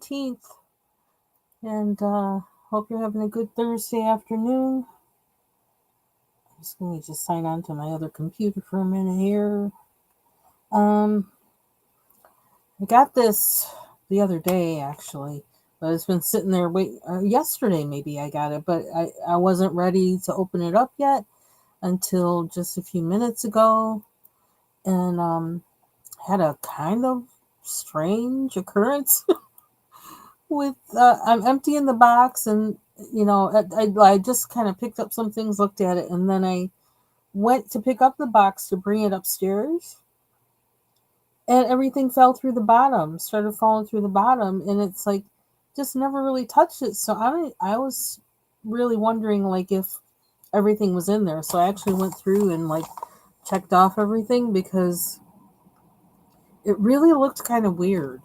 Junteenth, and hope you're having a good Thursday afternoon. I'm just going to just sign on to my other computer for a minute here. Um, I got this the other day actually, but it's been sitting there wait. Yesterday maybe I got it, but I wasn't ready to open it up yet until just a few minutes ago, and had a kind of strange occurrence with I'm emptying the box, and I just kind of picked up some things, looked at it, and then I went to pick up the box to bring it upstairs, and everything fell through the bottom, started falling through the bottom, and it's like just never really touched it. So I was really wondering like if everything was in there. So I actually went through and like checked off everything because it really looked kind of weird.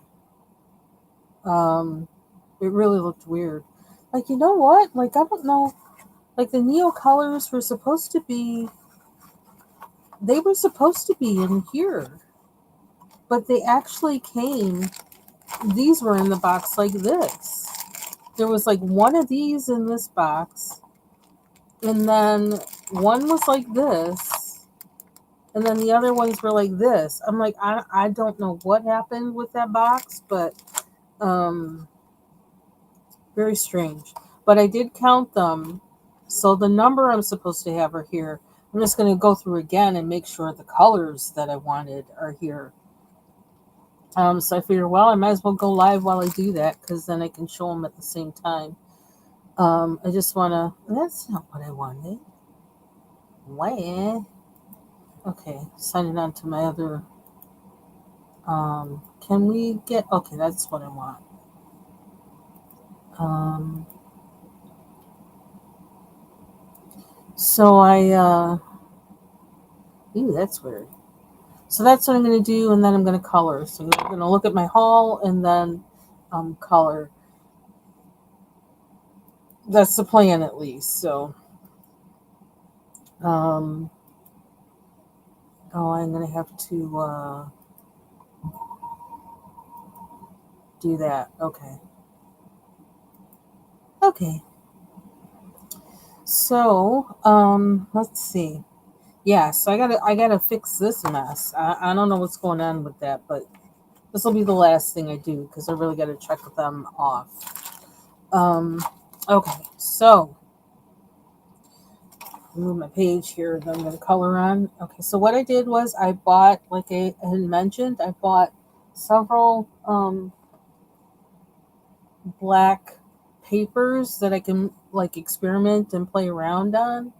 Um, it really looked weird. Like, you know what? Like, I don't know. Like, the Neo colors were supposed to be, they were supposed to be in here. But they actually came, these were in the box like this. There was like one of these in this box, and then one was like this, and then the other ones were like this. I'm like, I don't know what happened with that box, but um, very strange. But I did count them. So the number I'm supposed to have are here. I'm just going to go through again and make sure the colors that I wanted are here. So I figured, well, I might as well go live while I do that because then I can show them at the same time. I just want to. That's not what I wanted. Why? Okay, signing on to my other. Can we get? Okay, that's what I want. Um, so I. Ooh, that's weird. So that's what I'm going to do, and then I'm going to color. So I'm going to look at my haul and then color. That's the plan, at least. So, um, I'm going to have to do that. Okay. Okay. So, let's see. Yeah, so I gotta fix this mess. I don't know what's going on with that, but this will be the last thing I do because I really got to check them off. Um, okay, so move my page here that I'm going to color on. Okay, so what I did was I bought, like I had mentioned, I bought several black papers that I can like experiment and play around on.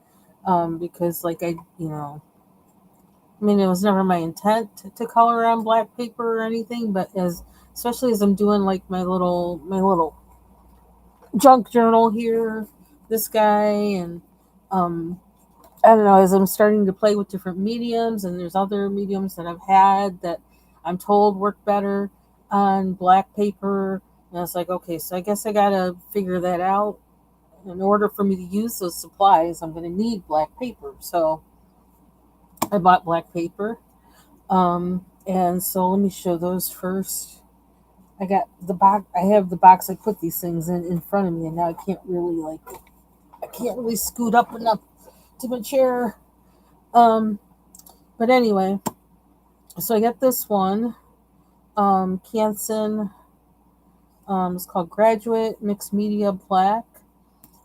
Because like I mean, it was never my intent to color on black paper or anything, but especially as I'm doing like my little junk journal here, this guy, and um, I don't know, as I'm starting to play with different mediums, and there's other mediums that I've had that I'm told work better on black paper, and I was like, okay, so I guess I gotta figure that out. In order for me to use those supplies, I'm gonna need black paper, so I bought black paper. And so let me show those first. I got the box. I have the box I put these things in front of me, and now I can't really scoot up enough to my chair. Um, but anyway, so I got this one. Canson. It's called Graduate Mixed Media Black,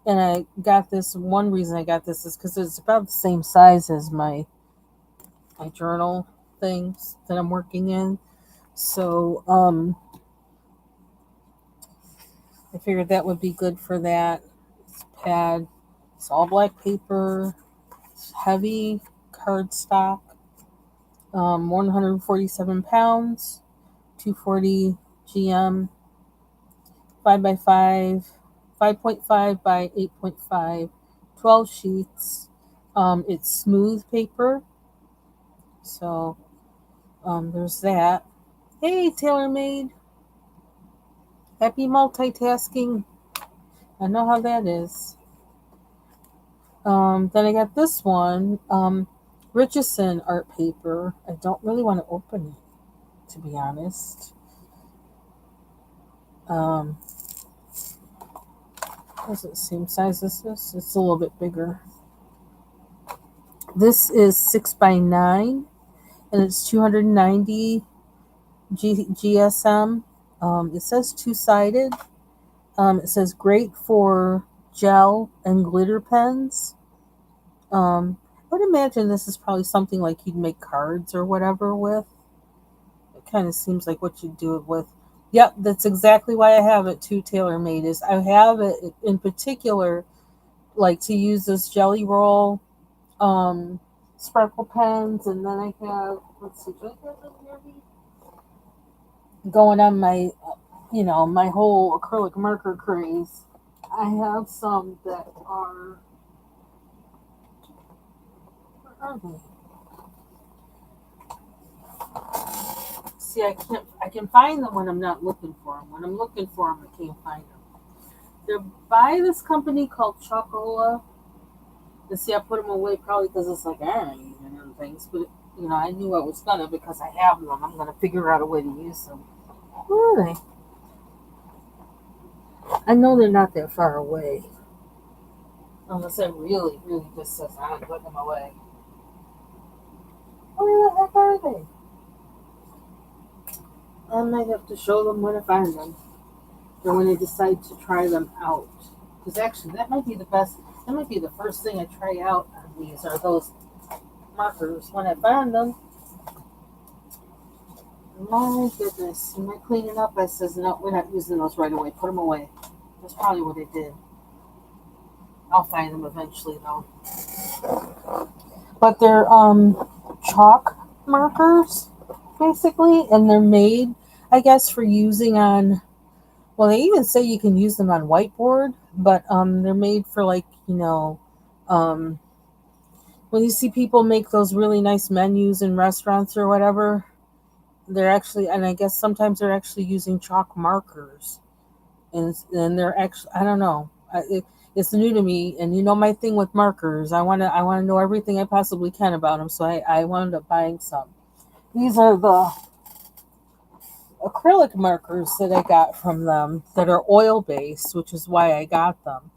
and I got this. One reason I got this is because it's about the same size as my journal things that I'm working in. So I figured that would be good for that. It's a pad. It's all black paper. It's heavy cardstock. 147 pounds, 240 GM, 5 by 5, 5.5 by 8.5, 12 sheets. It's smooth paper. So there's that. Hey, TaylorMade. Happy multitasking. I know how that is. Then I got this one, Richardson art paper. I don't really want to open it, to be honest. Um, is it the same size as this? It's a little bit bigger. This is 6x9, and it's 290 GSM. It says two-sided. It says great for gel and glitter pens. I would imagine this is probably something like you'd make cards or whatever with. It kind of seems like what you'd do it with. Yep, that's exactly why I have it too, TaylorMade. Is I have it in particular like to use this jelly roll um sparkle pens, and then I have, let's see, do I have them near me? Going on my my whole acrylic marker craze. I have some that are, where are they? See, I can find them when I'm not looking for them. When I'm looking for them, I can't find them. They're by this company called Chocola. And see, I put them away probably because it's like I don't use them and things, but I knew I was gonna because I have them. I'm gonna figure out a way to use them. Where are they? I know they're not that far away. Unless I really, really just says I'm putting them away. Where the heck are they? I might have to show them when I find them, or when I decide to try them out. Because actually, that might be the best. That might be the first thing I try out on these are those markers. When I find them, my goodness, am I cleaning up? I says no, we're not using those right away. Put them away. That's probably what I did. I'll find them eventually, though. But they're chalk markers basically, and they're made, I guess, for using on. Well, they even say you can use them on whiteboard, but they're made for like um, when you see people make those really nice menus in restaurants or whatever, they're actually, and I guess sometimes they're actually using chalk markers, and they're actually, I don't know, it's new to me, and my thing with markers, I want to know everything I possibly can about them, so I wound up buying some. These are the acrylic markers that I got from them that are oil based, which is why I got them.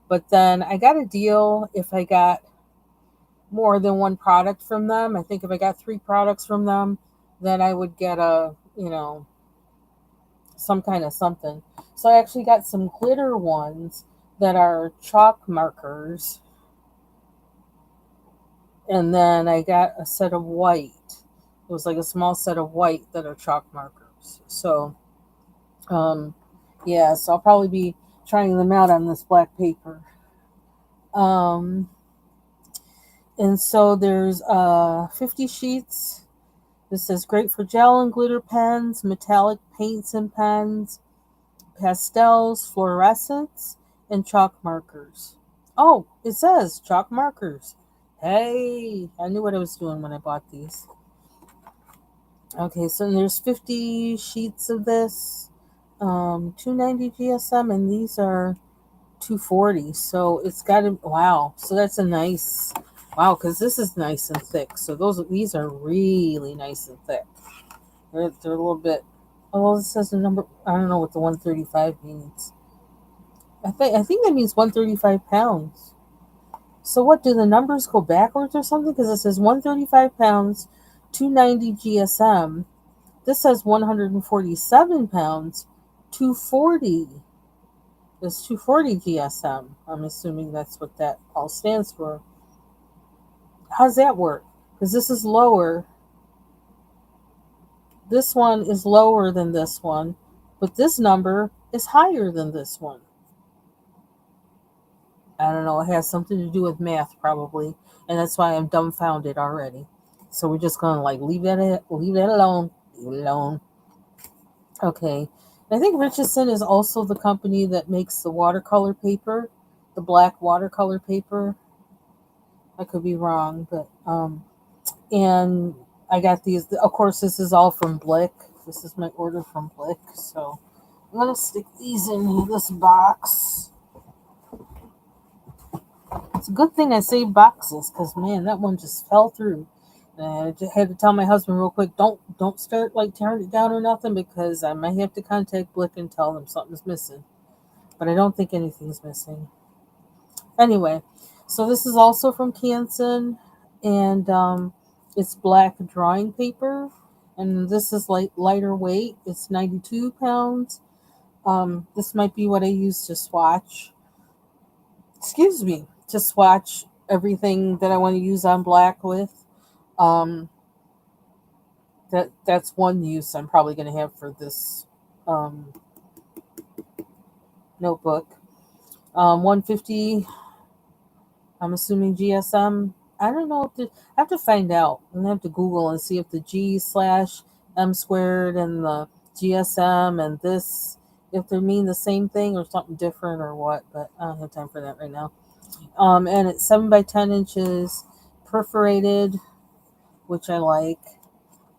But then I got a deal if I got more than one product from them. I think if I got three products from them, then I would get some kind of something. So I actually got some glitter ones that are chalk markers, and then I got a set of white. It was like a small set of white that are chalk markers. So Um, yeah, so I'll probably be trying them out on this black paper. Um, and so there's 50 sheets. This says great for gel and glitter pens, metallic paints and pens, pastels, fluorescents, and chalk markers. Oh, it says chalk markers. Hey, I knew what I was doing when I bought these. Okay, so there's 50 sheets of this, 290 GSM, and these are 240. So it's got to, wow. So that's a nice, wow, because this is nice and thick. So these are really nice and thick. They're a little bit, oh, this says a number, I don't know what the 135 means. I think that means 135 pounds. So what, do the numbers go backwards or something? Because it says 135 pounds, 290 GSM. This says 147 pounds, 240. It's 240 GSM. I'm assuming that's what that all stands for. How's that work? Because this is lower. This one is lower than this one, but this number is higher than this one. I don't know. It has something to do with math, probably, and that's why I'm dumbfounded already. So we're just gonna like leave that alone. Leave it alone. Okay. I think Richardson is also the company that makes the watercolor paper, the black watercolor paper. I could be wrong, but and I got these. Of course, this is all from Blick. This is my order from Blick. So I'm gonna stick these in this box. It's a good thing I saved boxes because man, that one just fell through. And I had to tell my husband real quick, don't start like tearing it down or nothing, because I might have to contact Blick and tell them something's missing. But I don't think anything's missing. Anyway, so this is also from Canson, and it's black drawing paper, and this is like lighter weight. It's 92 pounds. This might be what I use to swatch. Excuse me, to swatch everything that I want to use on black with. Um, that's one use I'm probably going to have for this um, notebook. 150. I'm assuming GSM. I don't know. I have to find out. I'm gonna have to Google and see if the G/M squared and the GSM and this, if they mean the same thing or something different or what. But I don't have time for that right now. And it's 7 by 10 inches, perforated, which I like.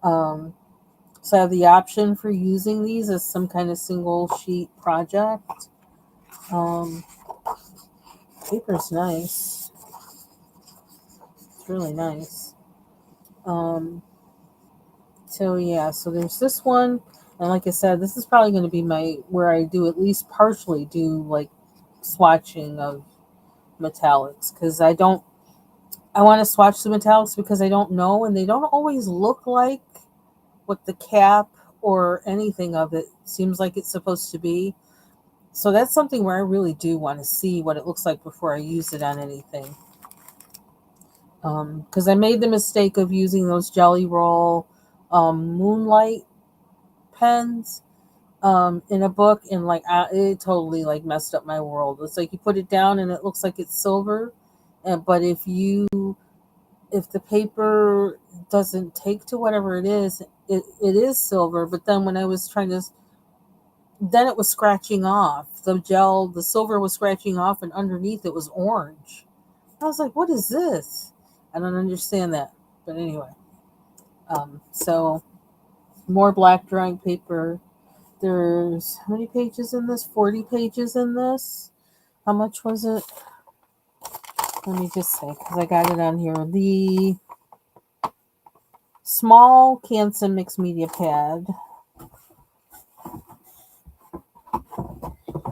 So I have the option for using these as some kind of single sheet project. Paper's nice. It's really nice. So yeah, so there's this one, and like I said, this is probably going to be my where I do at least partially do like swatching of metallics, because I want to swatch the metallics because I don't know, and they don't always look like what the cap or anything of it seems like it's supposed to be. So that's something where I really do want to see what it looks like before I use it on anything. Because I made the mistake of using those Jelly Roll Moonlight pens in a book, and like it totally like messed up my world. It's like you put it down and it looks like it's silver, but if the paper doesn't take to whatever it is silver. But then when I was trying to, then it was scratching off the silver was scratching off, and underneath it was orange. I was like, what is this? I don't understand that. But anyway, so more black drawing paper. There's how many pages in this? 40 pages in this. How much was it? Let me just say, because I got it on here. The small Canson mixed media pad.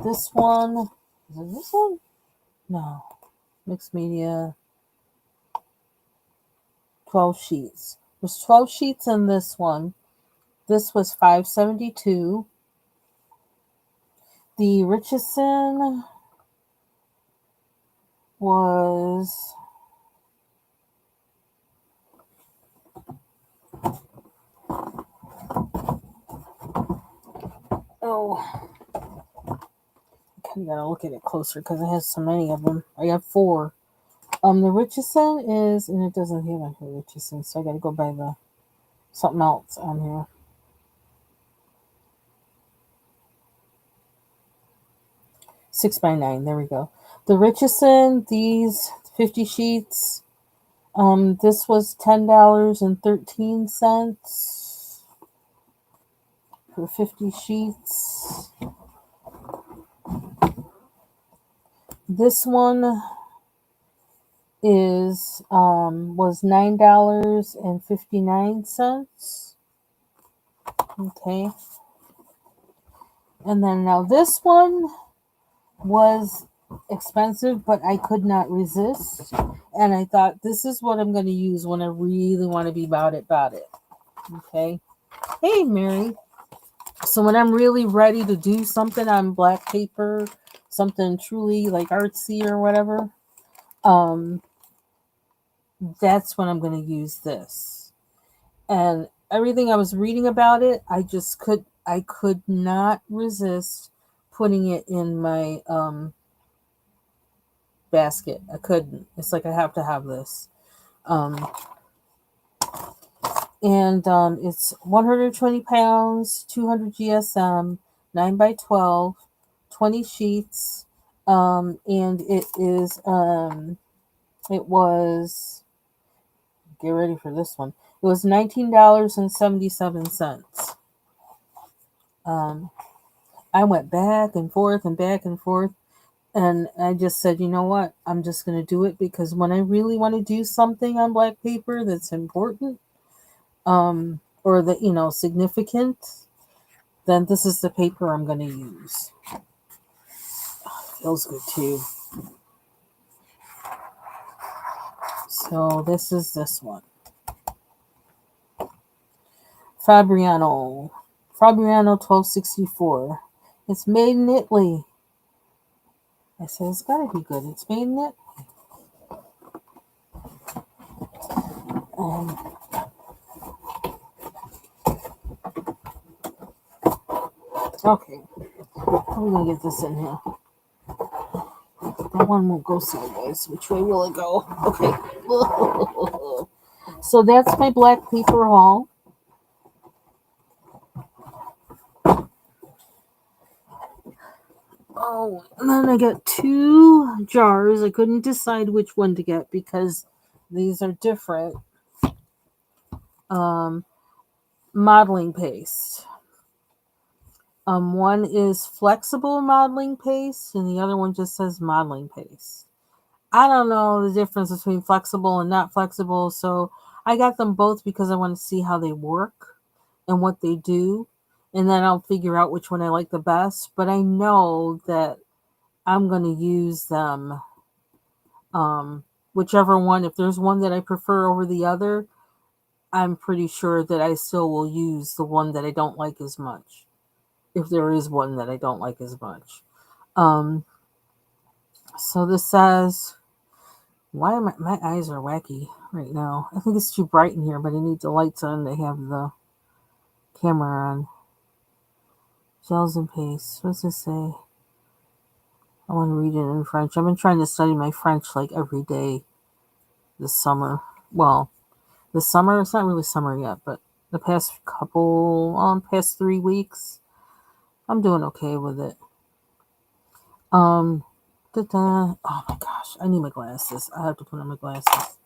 This one. Is it this one? No. Mixed media. 12 sheets. There's 12 sheets in this one. This was $5.72. The Richardson was I kind of gotta look at it closer because it has so many of them. I got 4. The Richardson is, and it doesn't have on here Richardson, so I gotta go by the something else on here. 6x9. There we go. The Richardson, these 50 sheets. This was $10.13 for 50 sheets. This one was $9.59. Okay. And then now this one was expensive, but I could not resist. And I thought, this is what I'm going to use when I really want to be about it. Okay. Hey, Mary. So when I'm really ready to do something on black paper, something truly like artsy or whatever, that's when I'm going to use this. And everything I was reading about it, I could not resist putting it in my basket. I couldn't. It's like I have to have this. And it's 120 pounds, 200 GSM, 9x12, 20 sheets. And it was, get ready for this one. It was $19.77. I went back and forth. And I just said, you know what? I'm just going to do it because when I really want to do something on black paper that's important, or that, significant, then this is the paper I'm going to use. Feels good too. So this is this one. Fabriano 1264. It's made in Italy. I said it's gotta be good. It's made in Italy. Okay, I'm gonna get this in here. That one won't go sideways. Which way will it go? Okay. So that's my black paper haul. Oh, and then I got 2 jars. I couldn't decide which one to get because these are different. Modeling paste. One is flexible modeling paste, and the other one just says modeling paste. I don't know the difference between flexible and not flexible, so I got them both because I want to see how they work and what they do, and then I'll figure out which one I like the best. But I know that I'm going to use them, whichever one. If there's one that I prefer over the other, I'm pretty sure that I still will use the one that I don't like as much, if there is one that I don't like as much. So this says, why am my eyes are wacky right now? I think it's too bright in here, but I need the lights on to have the camera on. Gels and paste. What does this say? I want to read it in French. I've been trying to study my French like every day this summer. Well, this summer, it's not really summer yet, but the past 3 weeks, I'm doing okay with it. Oh my gosh, I need my glasses. I have to put on my glasses.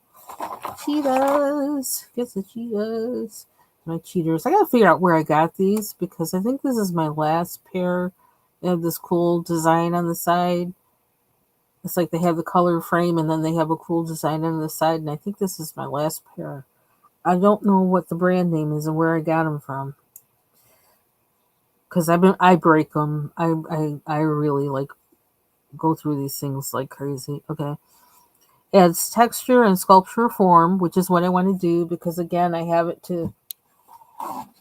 Cheetahs. Get the cheetahs. My cheaters. I gotta figure out where I got these because I think this is my last pair. They have this cool design on the side. It's like they have the color frame and then they have a cool design on the side, and I think this is my last pair. I don't know what the brand name is and where I got them from. Because I break them. I really like go through these things like crazy. Okay. Adds texture and sculpture form, which is what I want to do because again, I have it to.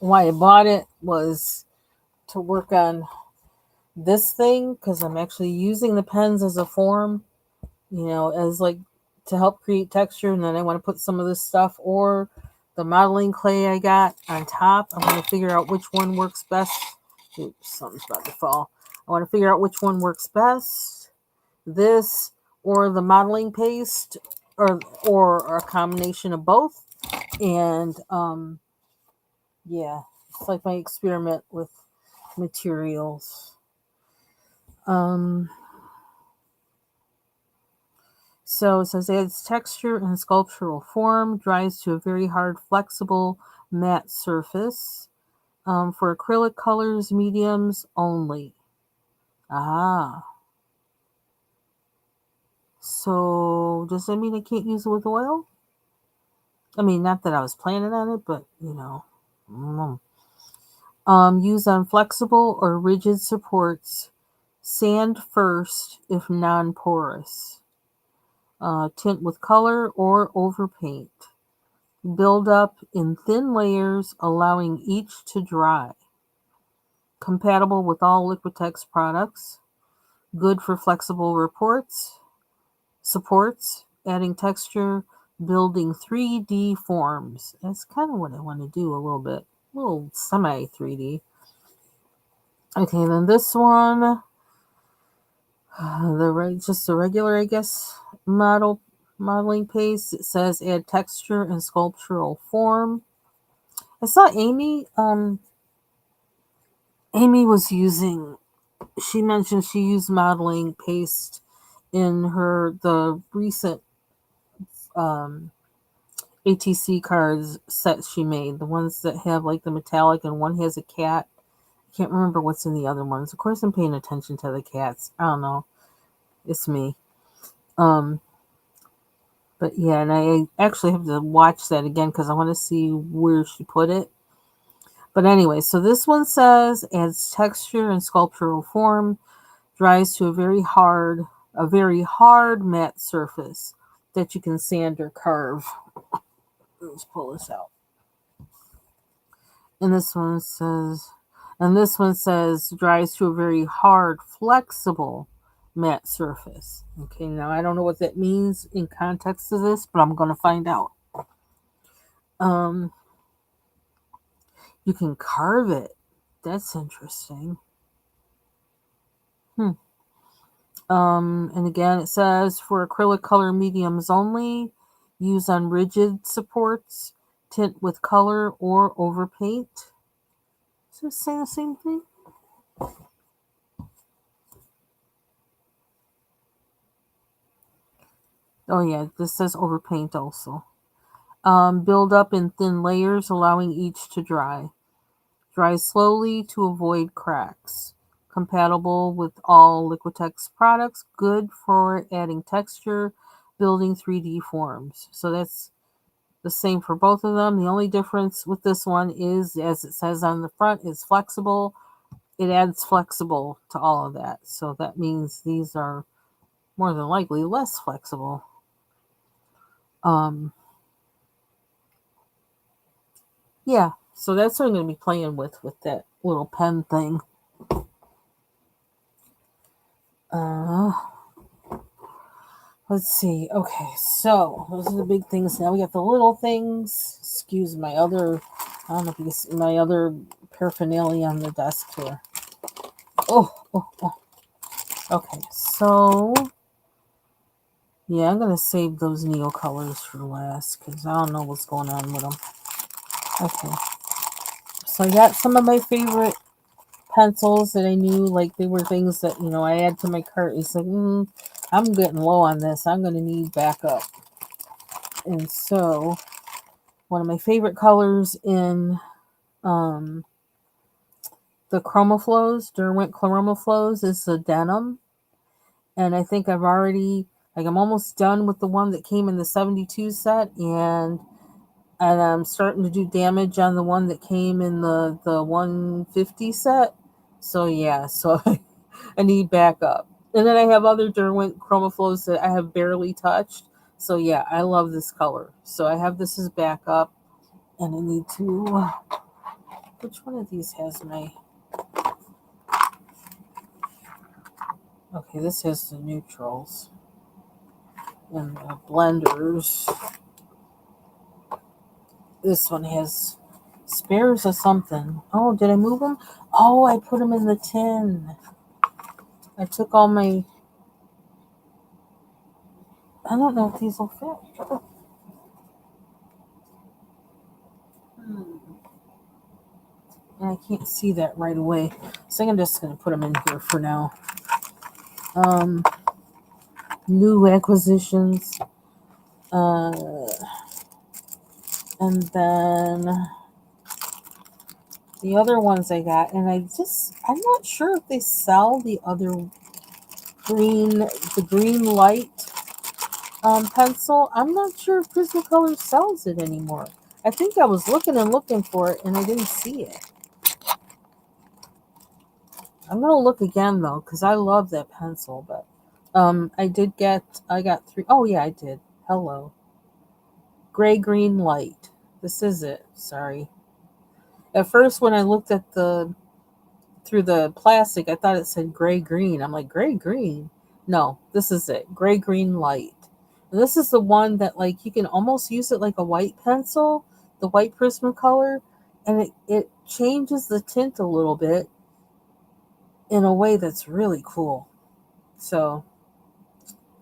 Why I bought it was to work on this thing because I'm actually using the pens as a form, as like to help create texture, and then I want to put some of this stuff or the modeling clay I got on top. I'm going to figure out which one works best. Oops, something's about to fall. I want to figure out which one works best. This or the modeling paste or a combination of both. And yeah, it's like my experiment with materials. So it says adds texture and sculptural form, dries to a very hard, flexible, matte surface. For acrylic colors, mediums only. Ah. So does that mean I can't use it with oil? I mean, not that I was planning on it, but use on flexible or rigid supports. Sand first if non-porous. Tint with color or overpaint. Build up in thin layers, allowing each to dry. Compatible with all Liquitex products. Good for flexible supports, adding texture, building 3D forms. That's kind of what I want to do a little bit. A little semi 3D. Okay, then this one, just the regular, I guess, modeling paste. It says add texture and sculptural form. I saw Amy was using, she mentioned she used modeling paste in the recent ATC cards set she made, the ones that have like the metallic and one has a cat. I can't remember what's in the other ones. Of course, I'm paying attention to the cats. I don't know. It's me. Um, but yeah, and I actually have to watch that again because I want to see where she put it. But anyway, so this one says adds texture and sculptural form, dries to a very hard matte surface that you can sand or carve. Let's pull this out. And this one says dries to a very hard, flexible matte surface. Okay, now I don't know what that means in context of this, but I'm going to find out. Um, you can carve it. That's interesting. Hmm. And again, it says for acrylic color mediums only, use on rigid supports, tint with color or overpaint. Does it say the same thing? Oh yeah, this says overpaint also. Build up in thin layers, allowing each to dry. Dry slowly to avoid cracks. Compatible with all Liquitex products. Good for adding texture, building 3D forms. So that's the same for both of them. The only difference with this one is, as it says on the front, is flexible. It adds flexible to all of that. So that means these are more than likely less flexible. Um, yeah, so that's what I'm going to be playing with that little pen thing. Uh, let's see. Okay, so those are the big things. Now we got the little things. Excuse my other, I don't know if you can see my other paraphernalia on the desk here. Oh. Okay, so yeah, I'm gonna save those Neo colors for last because I don't know what's going on with them. Okay, so I got some of my favorite pencils that I knew like they were things that I add to my cart. It's like I'm getting low on this. I'm gonna need backup. And so one of my favorite colors in um, the Chromaflows, Derwent Chromaflows, is the denim. And I think I'm almost done with the one that came in the 72 set, and I'm starting to do damage on the one that came in the 150 set. So yeah, so I need backup. And then I have other Derwent Chromaflows that I have barely touched. So yeah, I love this color. So I have this as backup, and I need to. Which one of these has my? Okay, this has the neutrals and the blenders. This one has spares of something. Oh, did I move them? Oh, I put them in the tin. I took all my. I don't know if these will fit. And I can't see that right away. So I'm just going to put them in here for now. New acquisitions. And then the other ones I got. And I'm not sure if they sell the other green light pencil. I'm not sure if Prismacolor sells it anymore. I think I was looking for it and I didn't see it. I'm gonna look again though because I love that pencil. But I got three. Oh yeah, I did. Hello, gray green light. This is it. Sorry. At first, when I looked at through the plastic, I thought it said gray green. I'm like, gray green? No, this is it. Gray green light. And this is the one that like you can almost use it like a white pencil, the white Prismacolor, and it changes the tint a little bit in a way that's really cool. So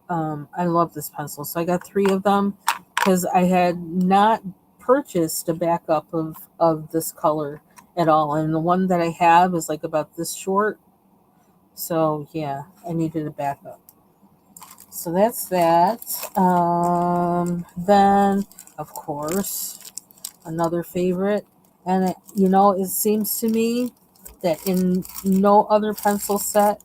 I love this pencil. So I got three of them because I had not purchased a backup of this color at all. And the one that I have is like about this short. So yeah, I needed a backup. So that's that. Then, of course, another favorite. And it seems to me that in no other pencil set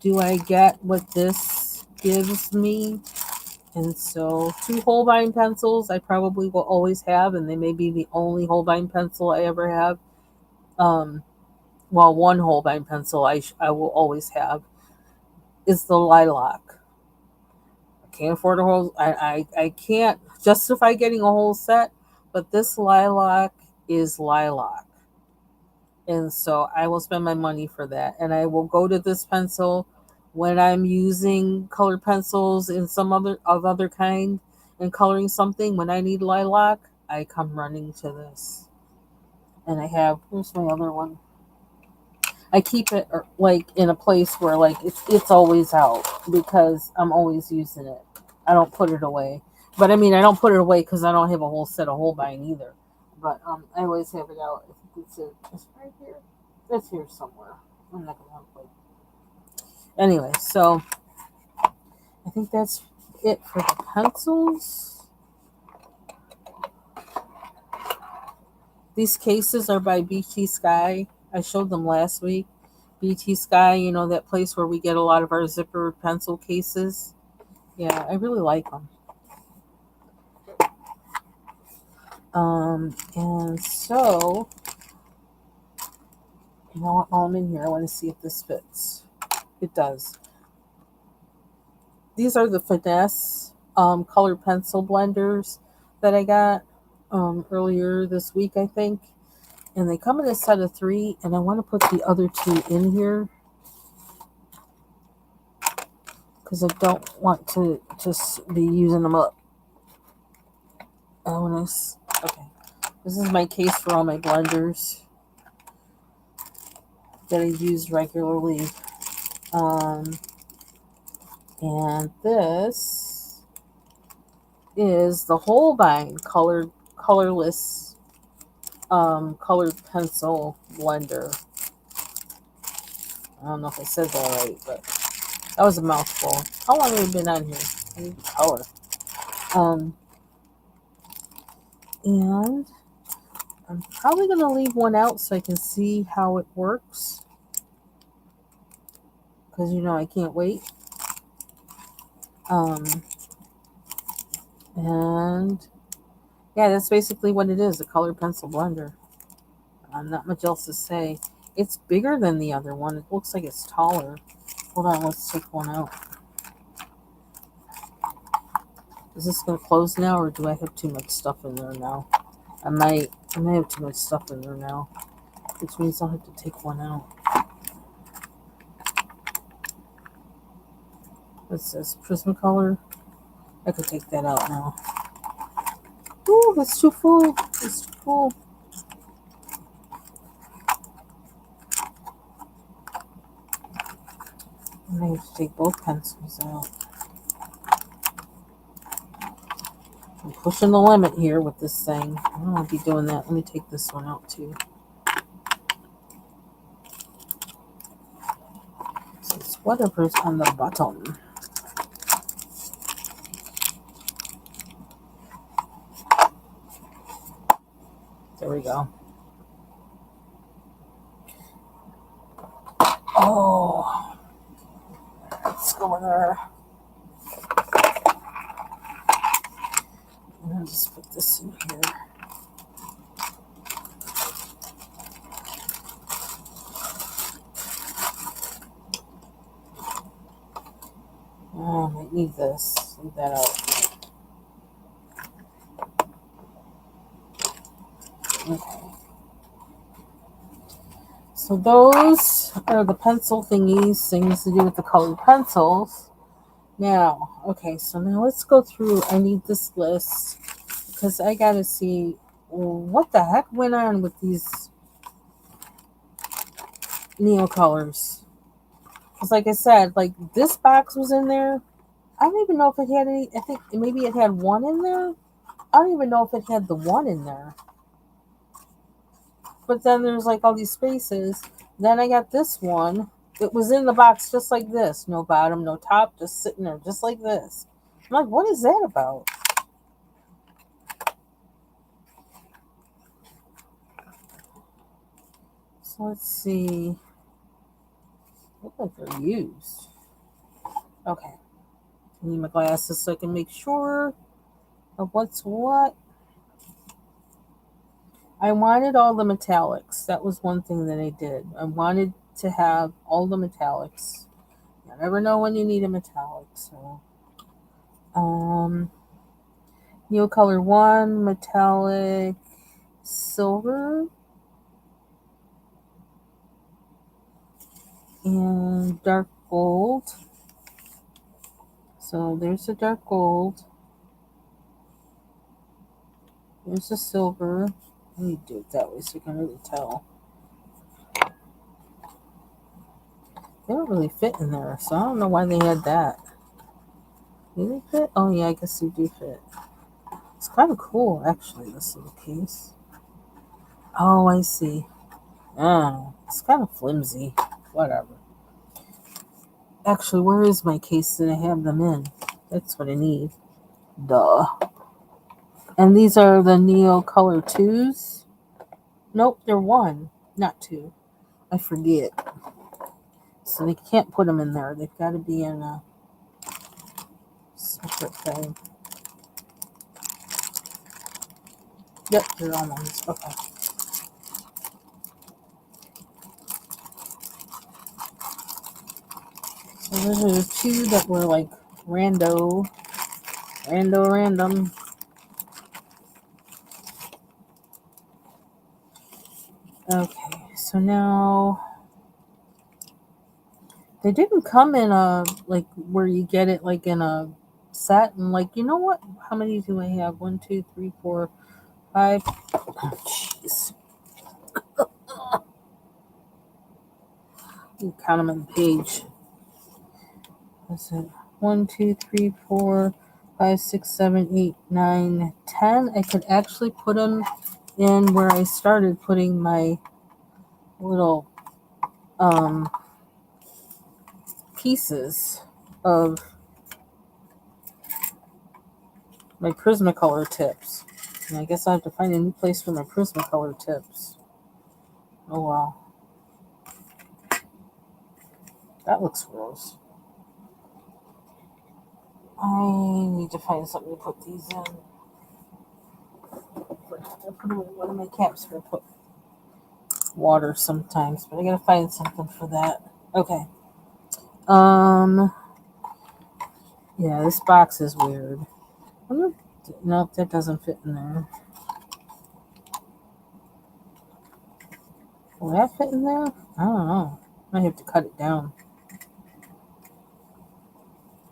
do I get what this gives me. And so 2 Holbein pencils I probably will always have, and they may be the only Holbein pencil I ever have. Well, 1 Holbein pencil I will always have is the lilac. I can't afford a whole. I can't justify getting a whole set, but this lilac is lilac, and so I will spend my money for that. And I will go to this pencil when I'm using colored pencils in some other kind and coloring something. When I need lilac, I come running to this. And I have, where's my other one? I keep it like in a place where like it's always out because I'm always using it. I don't put it away, but I mean I don't put it away because I don't have a whole set of Holbein either. But I always have it out. I think it's right here. It's here somewhere. I'm not gonna play. Anyway, so I think that's it for the pencils. These cases are by BT Sky. I showed them last week. BT Sky, you know, that place where we get a lot of our zipper pencil cases. Yeah, I really like them. And so, you know what, while I'm in here, I want to see if this fits. It does. These are the Finesse colored pencil blenders that I got earlier this week, I think. And they come in a set of 3, and I want to put the other 2 in here because I don't want to just be using them up. I want to. Okay, this is my case for all my blenders that I use regularly. And this is the Holbein colorless colored pencil blender. I don't know if I said that right, but that was a mouthful. How long have we been on here? I need color. And I'm probably going to leave one out so I can see how it works. Because, you know, I can't wait. And yeah, that's basically what it is, a colored pencil blender. Not much else to say. It's bigger than the other one. It looks like it's taller. Hold on, let's take one out. Is this going to close now, or do I have too much stuff in there now? I might have too much stuff in there now, which means I'll have to take one out. What's this? Prismacolor? I could take that out now. Ooh, it's too full. It's too full. I may have to take both pencils out. I'm pushing the limit here with this thing. I don't want to be doing that. Let me take this one out too. So it's whatever's on the bottom. There we go. Oh, let's go in there. And I'll just put this in here. Oh, I might need this. Leave that out. Okay. So those are the pencil thingies, things to do with the colored pencils. Now, okay, so now let's go through. I need this list because I gotta see what the heck went on with these Neo colors. Because like I said, like this box was in there. I don't even know if it had any. I think maybe it had one in there. I don't even know if it had the one in there. But then there's like all these spaces. Then I got this one. It was in the box just like this. No bottom, no top, just sitting there just like this. I'm like, what is that about? So let's see. Look like they're used. Okay. I need my glasses so I can make sure of what's what. I wanted all the metallics. That was one thing that I did. I wanted to have all the metallics. You never know when you need a metallic. So, Neo Color 1, metallic silver, and dark gold. So there's the dark gold. There's the silver. Let me do it that way so you can really tell. They don't really fit in there, so I don't know why they had that. Do they fit? Oh yeah, I guess they do fit. It's kind of cool, actually, this little case. Oh, I see. It's kind of flimsy. Whatever. Actually, where is my case that I have them in? That's what I need. Duh. And these are the Neo Color 2s. Nope, they're 1, not 2. I forget. So they can't put them in there. They've got to be in a separate thing. Yep, they're all ones. Okay. So those are the 2 that were like random. Okay, so now they didn't come in a like where you get it like in a set and like you know what? How many do I have? 1, 2, 3, 4, 5. Oh, jeez. You count them on the page. That's it. 1, 2, 3, 4, 5, 6, 7, 8, 9, 10. I could actually put them in where I started putting my little pieces of my Prismacolor tips. And I guess I have to find a new place for my Prismacolor tips. Oh wow. That looks gross. I need to find something to put these in. I put them in one of my caps for put water sometimes, but I gotta find something for that. Okay. Yeah, this box is weird. Nope, that doesn't fit in there. Will that fit in there? I don't know. I might have to cut it down.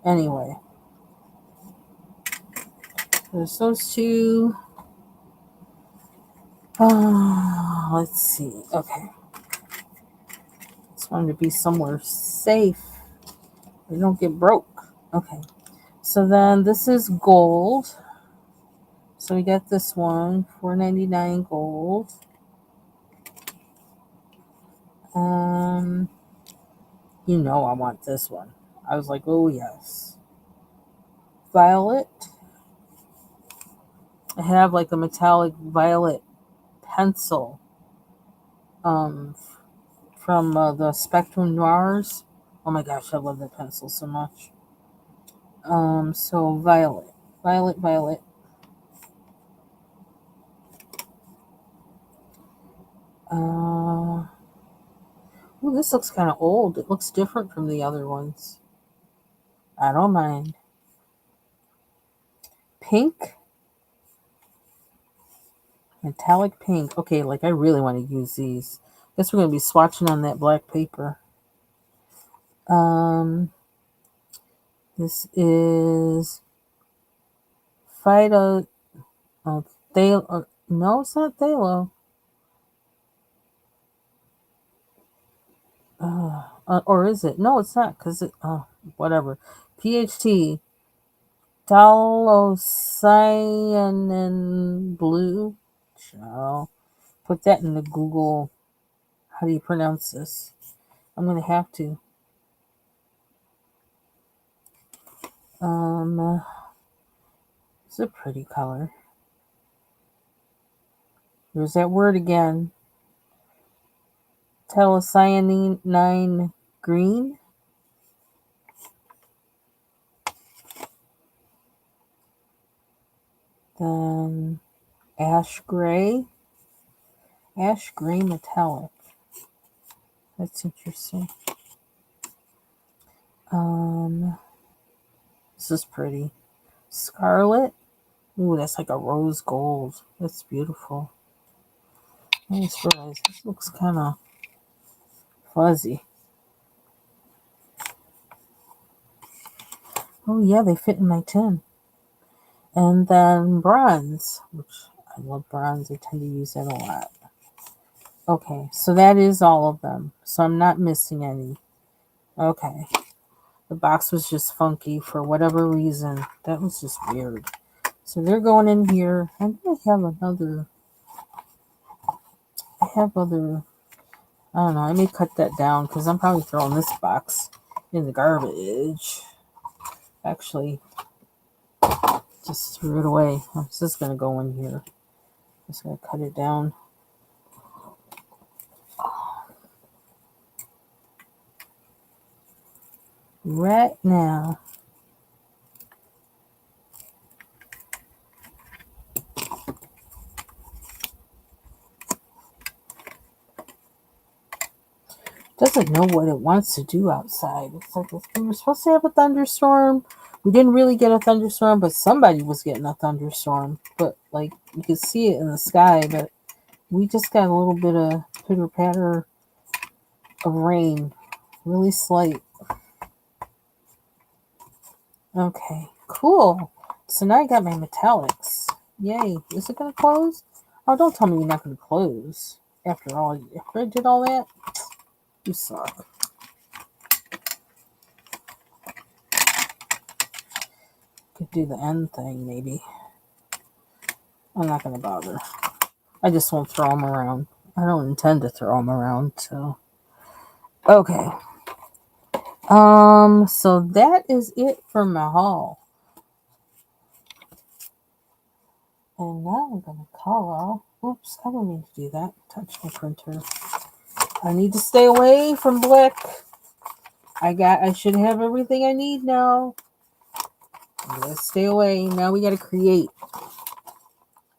Anyway, there's those 2. Let's see. Okay. Just wanted to be somewhere safe. They don't get broke. Okay. So then this is gold. So we got this one, $4.99 gold. You know I want this one. I was like, oh yes. Violet. I have like a metallic violet pencil. From the Spectrum Noirs. Oh my gosh, I love that pencil so much. So violet. Violet. Ooh, this looks kind of old. It looks different from the other ones. I don't mind. Pink. Metallic pink. Okay, like I really want to use these. Guess we're going to be swatching on that black paper. This is Fido. Oh, no, it's not Thalo. Or is it? No, it's not, because it, whatever. PHT, Phthalocyanin blue. I'll put that in the Google. How do you pronounce this? I'm going to have to. It's a pretty color. There's that word again. Phthalocyanin green. Then ash gray metallic. That's interesting. This is pretty. Scarlet. Ooh, that's like a rose gold. That's beautiful. I just realized this looks kind of fuzzy. Oh yeah, they fit in my tin. And then bronze, which I love bronze. I tend to use that a lot. Okay, so that is all of them. So I'm not missing any. Okay. The box was just funky for whatever reason. That was just weird. So they're going in here. I have another. I have other. I don't know. I may cut that down because I'm probably throwing this box in the garbage. Actually, just threw it away. I'm just going to go in here. Just going to cut it down. Right now. Doesn't know what it wants to do outside. It's like we were supposed to have a thunderstorm. We didn't really get a thunderstorm, but somebody was getting a thunderstorm. But like you could see it in the sky, but we just got a little bit of pitter patter of rain, really slight. Okay, cool. So now I got my metallics. Yay! Is it gonna close? Oh, don't tell me you're not gonna close. After I did all that, you suck. Could do the end thing maybe. I'm not gonna bother. I just won't throw them around. I don't intend to throw them around, so. Okay. So that is it for my haul. And now I'm gonna call. Oops, I don't need to do that. Touch my printer. I need to stay away from Blick. I should have everything I need now. I'm gonna stay away. Now we gotta create.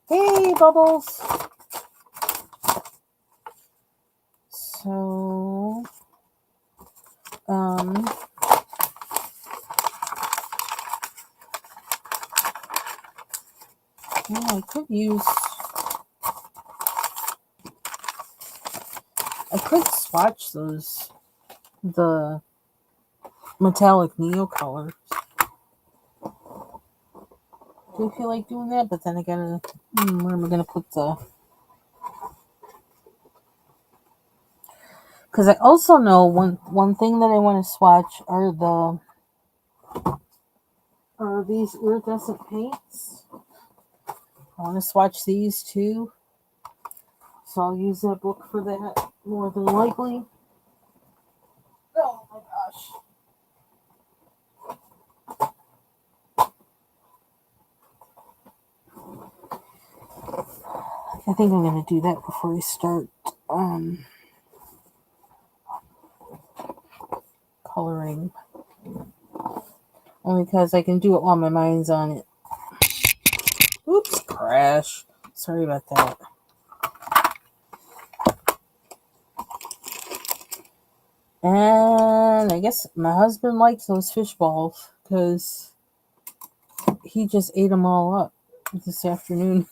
Hey, Bubbles. So, I could swatch the metallic Neo colors. Do you feel like doing that? But then I gotta, where am I gonna put the? Because I also know one thing that I want to swatch are these iridescent paints. I want to swatch these too. So I'll use that book for that more than likely. Oh my gosh. I think I'm going to do that before we start coloring. Only because I can do it while my mind's on it. Oops, crash. Sorry about that. And I guess my husband likes those fish balls because he just ate them all up this afternoon.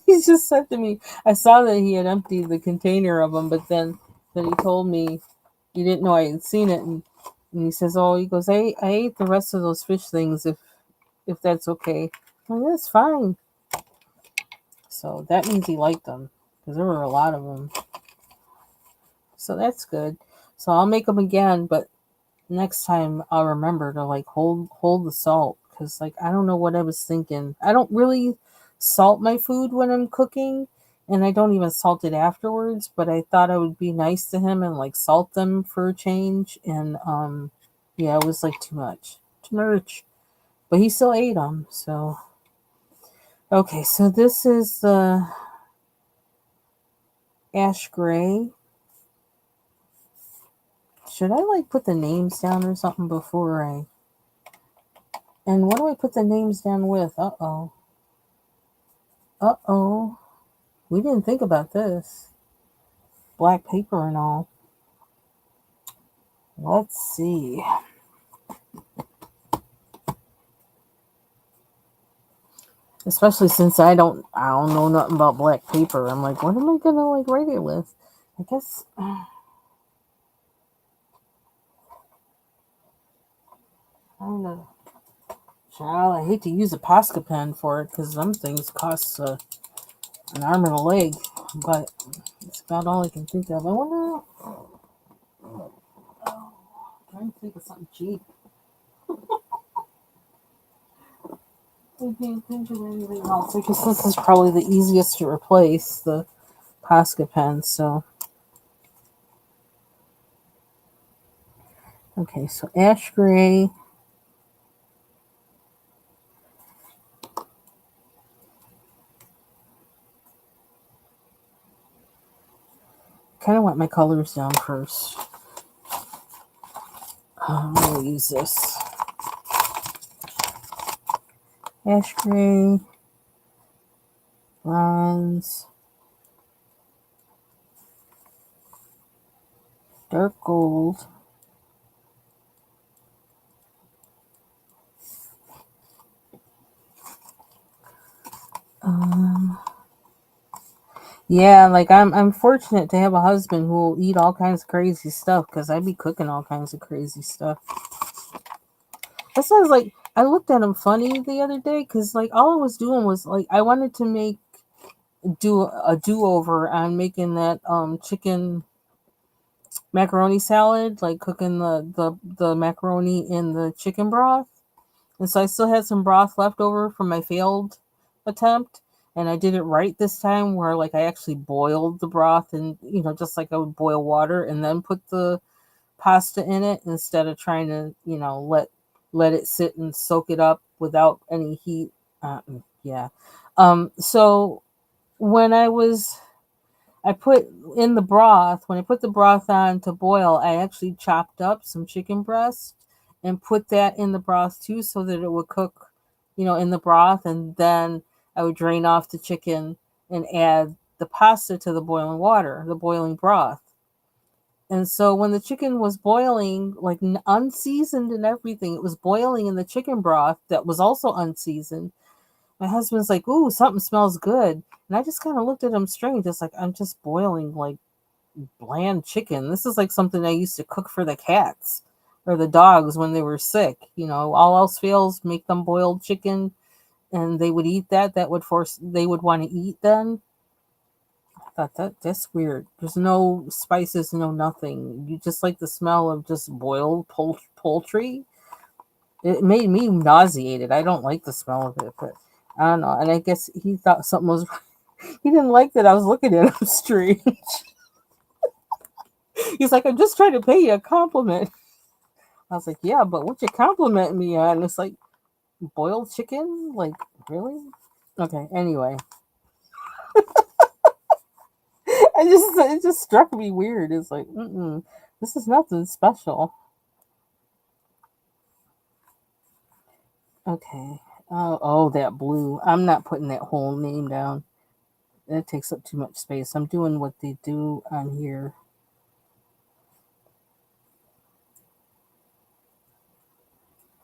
He just said to me, I saw that he had emptied the container of them, but then he told me he didn't know I had seen it, and he says, "Oh, he goes, I ate the rest of those fish things if that's okay." Well, that's fine. So that means he liked them because there were a lot of them. So that's good. So I'll make them again, but next time I'll remember to like hold the salt because like I don't know what I was thinking. I don't really salt my food when I'm cooking, and I don't even salt it afterwards. But I thought I would be nice to him and like salt them for a change, and yeah, it was like too much. But he still ate them. So okay, so this is the ash gray. Should I like put the names down or something before I? And what do I put the names down with? Uh-oh. Uh-oh. We didn't think about this. Black paper and all. Let's see. Especially since I don't know nothing about black paper. I'm like, what am I gonna like write it with? I guess I don't know. Child, I hate to use a Posca pen for it because some things cost an arm and a leg, but it's about all I can think of. I wonder. Oh, I'm trying to think of something cheap. I can't think of anything else. I guess this is probably the easiest to replace the Posca pen. So okay, so ash gray. Kind of want my colors down first. I'm gonna use this ash gray, bronze, dark gold. Um, yeah, like I'm fortunate to have a husband who will eat all kinds of crazy stuff because I be cooking all kinds of crazy stuff. That sounds like I looked at him funny the other day because like all I was doing was like I wanted to do a do over on making that chicken macaroni salad, like cooking the macaroni in the chicken broth. And so I still had some broth left over from my failed attempt. And I did it right this time where like I actually boiled the broth and just like I would boil water and then put the pasta in it instead of trying to, let it sit and soak it up without any heat. Yeah. So when I put in the broth, when I put the broth on to boil, I actually chopped up some chicken breast and put that in the broth too so that it would cook, in the broth. And then I would drain off the chicken and add the pasta to the boiling water, the boiling broth. And so when the chicken was boiling, like unseasoned and everything, it was boiling in the chicken broth that was also unseasoned. My husband's like, "Ooh, something smells good." And I just kind of looked at him strange. It's like, I'm just boiling like bland chicken. This is like something I used to cook for the cats or the dogs when they were sick. All else fails, make them boiled chicken and they would eat that. They would want to eat then. I thought that's weird. There's no spices, no nothing. You just like the smell of just boiled poultry. It made me nauseated. I don't like the smell of it, but I don't know. And I guess he thought something was. He didn't like that I was looking at him strange. He's like, I'm just trying to pay you a compliment. I was like, yeah, but what you compliment me on? It's like boiled chicken? Like, really? Okay, anyway. It just struck me weird. It's like, this is nothing special. Okay. Oh, that blue. I'm not putting that whole name down. That takes up too much space. I'm doing what they do on here.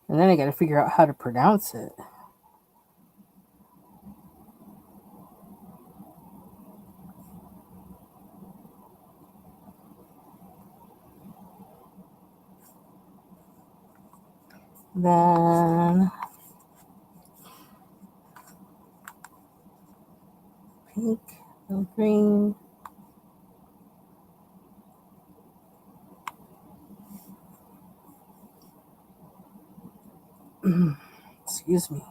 And then I got to figure out how to pronounce it. Then pink, green. Excuse me.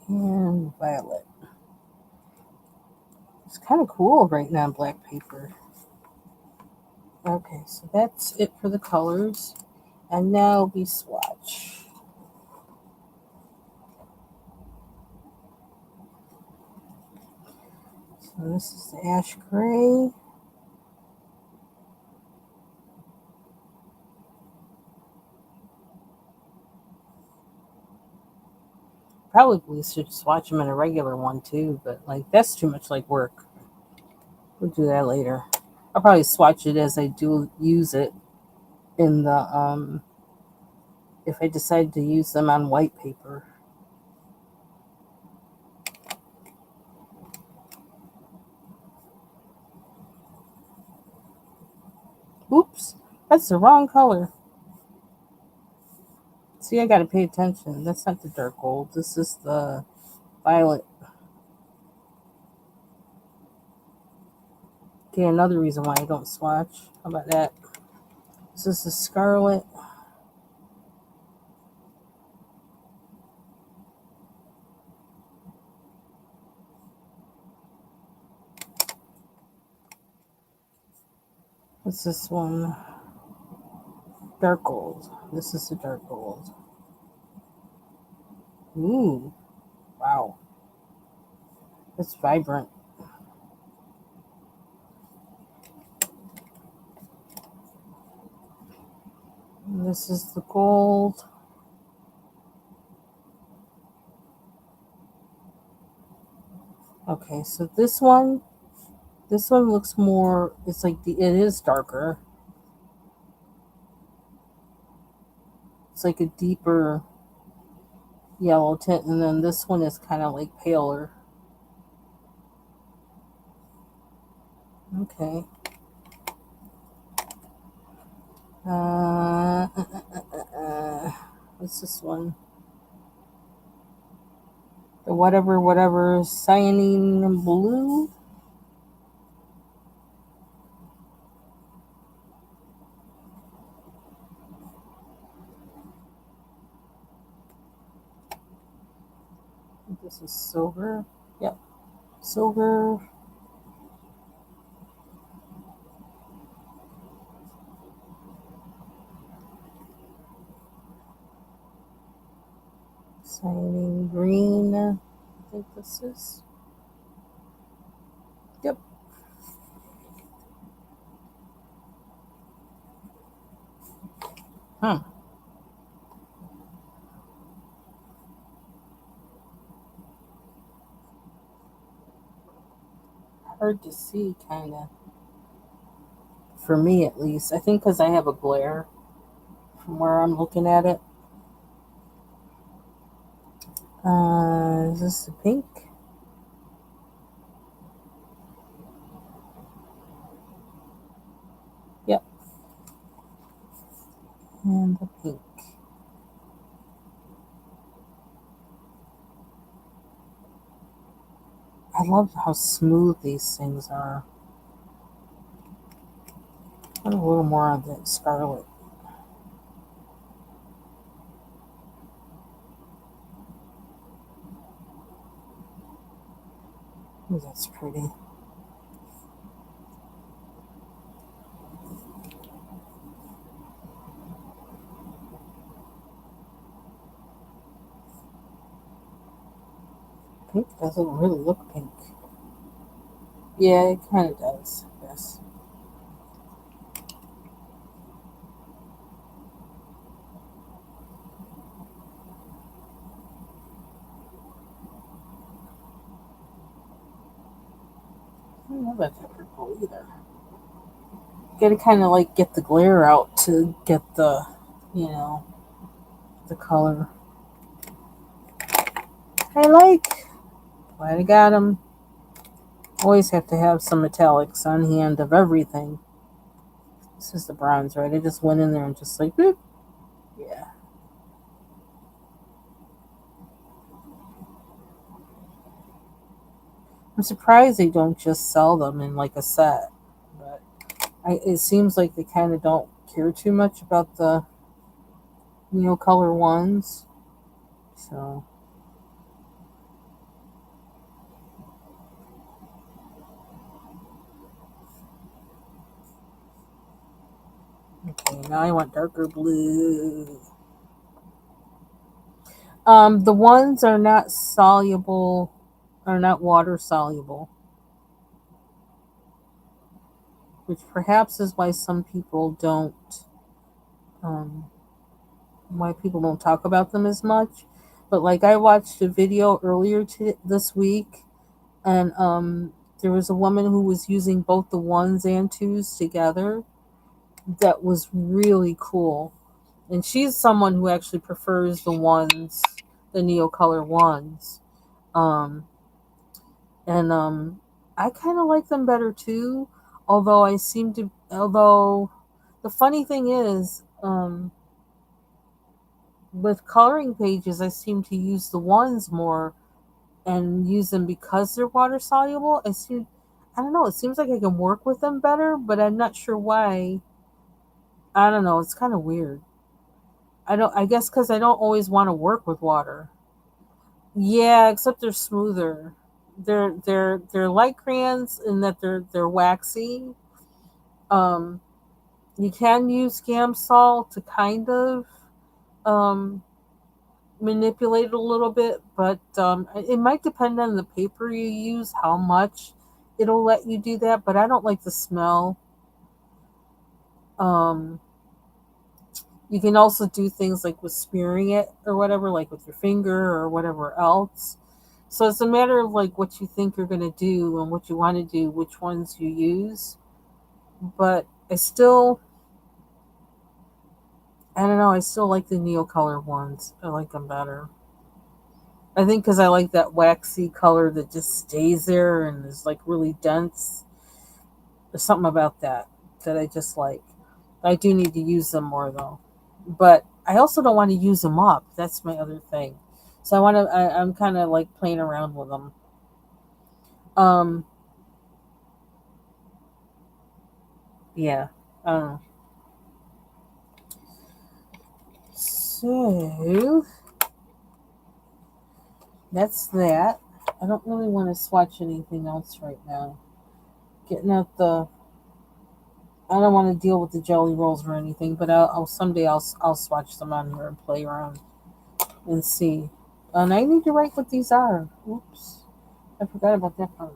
And violet. It's kind of cool writing on black paper. Okay, so that's it for the colors. And now we swatch. So this is the ash gray. Probably should swatch them in a regular one too, but like that's too much like work. We'll do that later. I'll probably swatch it as I do use it in the if I decide to use them on white paper. Oops, that's the wrong color. See, I gotta pay attention. That's not the dark gold. This is the violet. Okay, another reason why I don't swatch. How about that? This is the scarlet. What's this one? Dark gold. This is the dark gold. Ooh, wow. It's vibrant. And this is the gold. Okay, so this one looks more, it's like it is darker. It's like a deeper yellow tint, and then this one is kind of like paler. Okay. What's this one? The whatever cyanine blue. This is silver. Yep, silver. Cyanine green. I think this is. Yep. Hmm. Hard to see, kind of. For me, at least. I think because I have a glare from where I'm looking at it. Is this the pink? Yep. And the pink. I love how smooth these things are. A little more of that scarlet. Ooh, that's pretty. Pink doesn't really look pink. Yeah, it kind of does. Yes. I don't know about that purple either. Gotta kind of like get the glare out to get the, you know, the color. I like. Glad I got them. Always have to have some metallics on hand of everything. This is the bronze, right? I just went in there and just like, boop. Yeah. I'm surprised they don't just sell them in like a set. But it seems like they kind of don't care too much about the color ones. So okay, now I want darker blue. The ones are not soluble, are not water soluble, which perhaps is why some people don't, um, why people don't talk about them as much. But like I watched a video earlier this week, and there was a woman who was using both the ones and twos together. That was really cool. And she's someone who actually prefers the ones, the Neocolor ones. Um, and I kind of like them better too. Although the funny thing is, with coloring pages, I seem to use the ones more and use them because they're water soluble. I don't know, it seems like I can work with them better, but I'm not sure why. I don't know, it's kind of weird. I guess because I don't always want to work with water. Yeah, except they're smoother. They're like crayons in that they're waxy. Um, you can use Gamsol to kind of um, manipulate it a little bit, but it might depend on the paper you use, how much it'll let you do that. But I don't like the smell. Um, you can also do things like with smearing it or whatever, like with your finger or whatever else. So it's a matter of like what you think you're going to do and what you want to do, which ones you use. But I don't know, I still like the Neocolor ones. I like them better. I think because I like that waxy color that just stays there and is like really dense. There's something about that I just like. I do need to use them more though. But I also don't want to use them up. That's my other thing. So I'm kind of like playing around with them. Um, yeah. Um, so that's that. I don't really want to swatch anything else right now. Getting out the I don't want to deal with the jelly rolls or anything, but I'll someday I'll swatch them on here and play around and see. And I need to write what these are. Oops, I forgot about that part.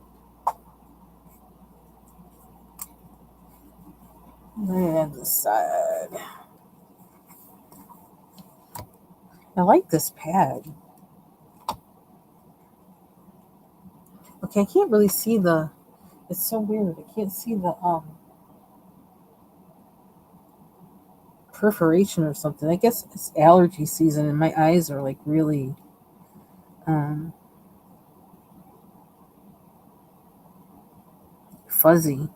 Right on the side. I like this pad. Okay, I can't really see the. It's so weird. I can't see the perforation or something. I guess it's allergy season and my eyes are like really um fuzzy.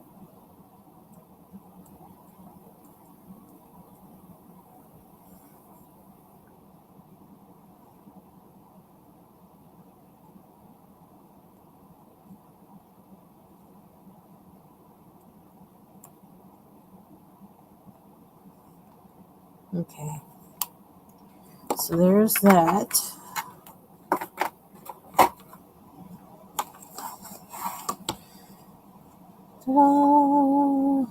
Okay, so there's that. Ta-da!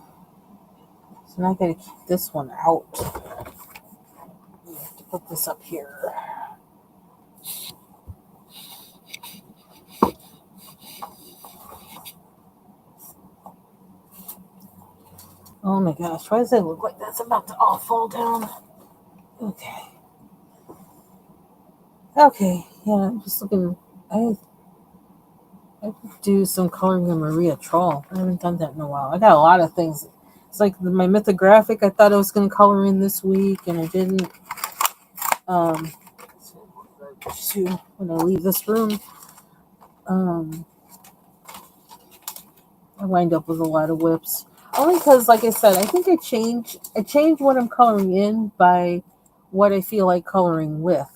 So now I gotta keep this one out. I have to put this up here. Oh my gosh, why does it look like that's about to all fall down? Okay. Okay, yeah, I'm just looking. I I could do some coloring in Maria Troll. I haven't done that in a while. I got a lot of things. It's like my mythographic. I thought I was going to color in this week, and I didn't. Um, so when I leave this room, um, I wind up with a lot of whips. Only because, like I said, I think I change what I'm coloring in by what I feel like coloring with.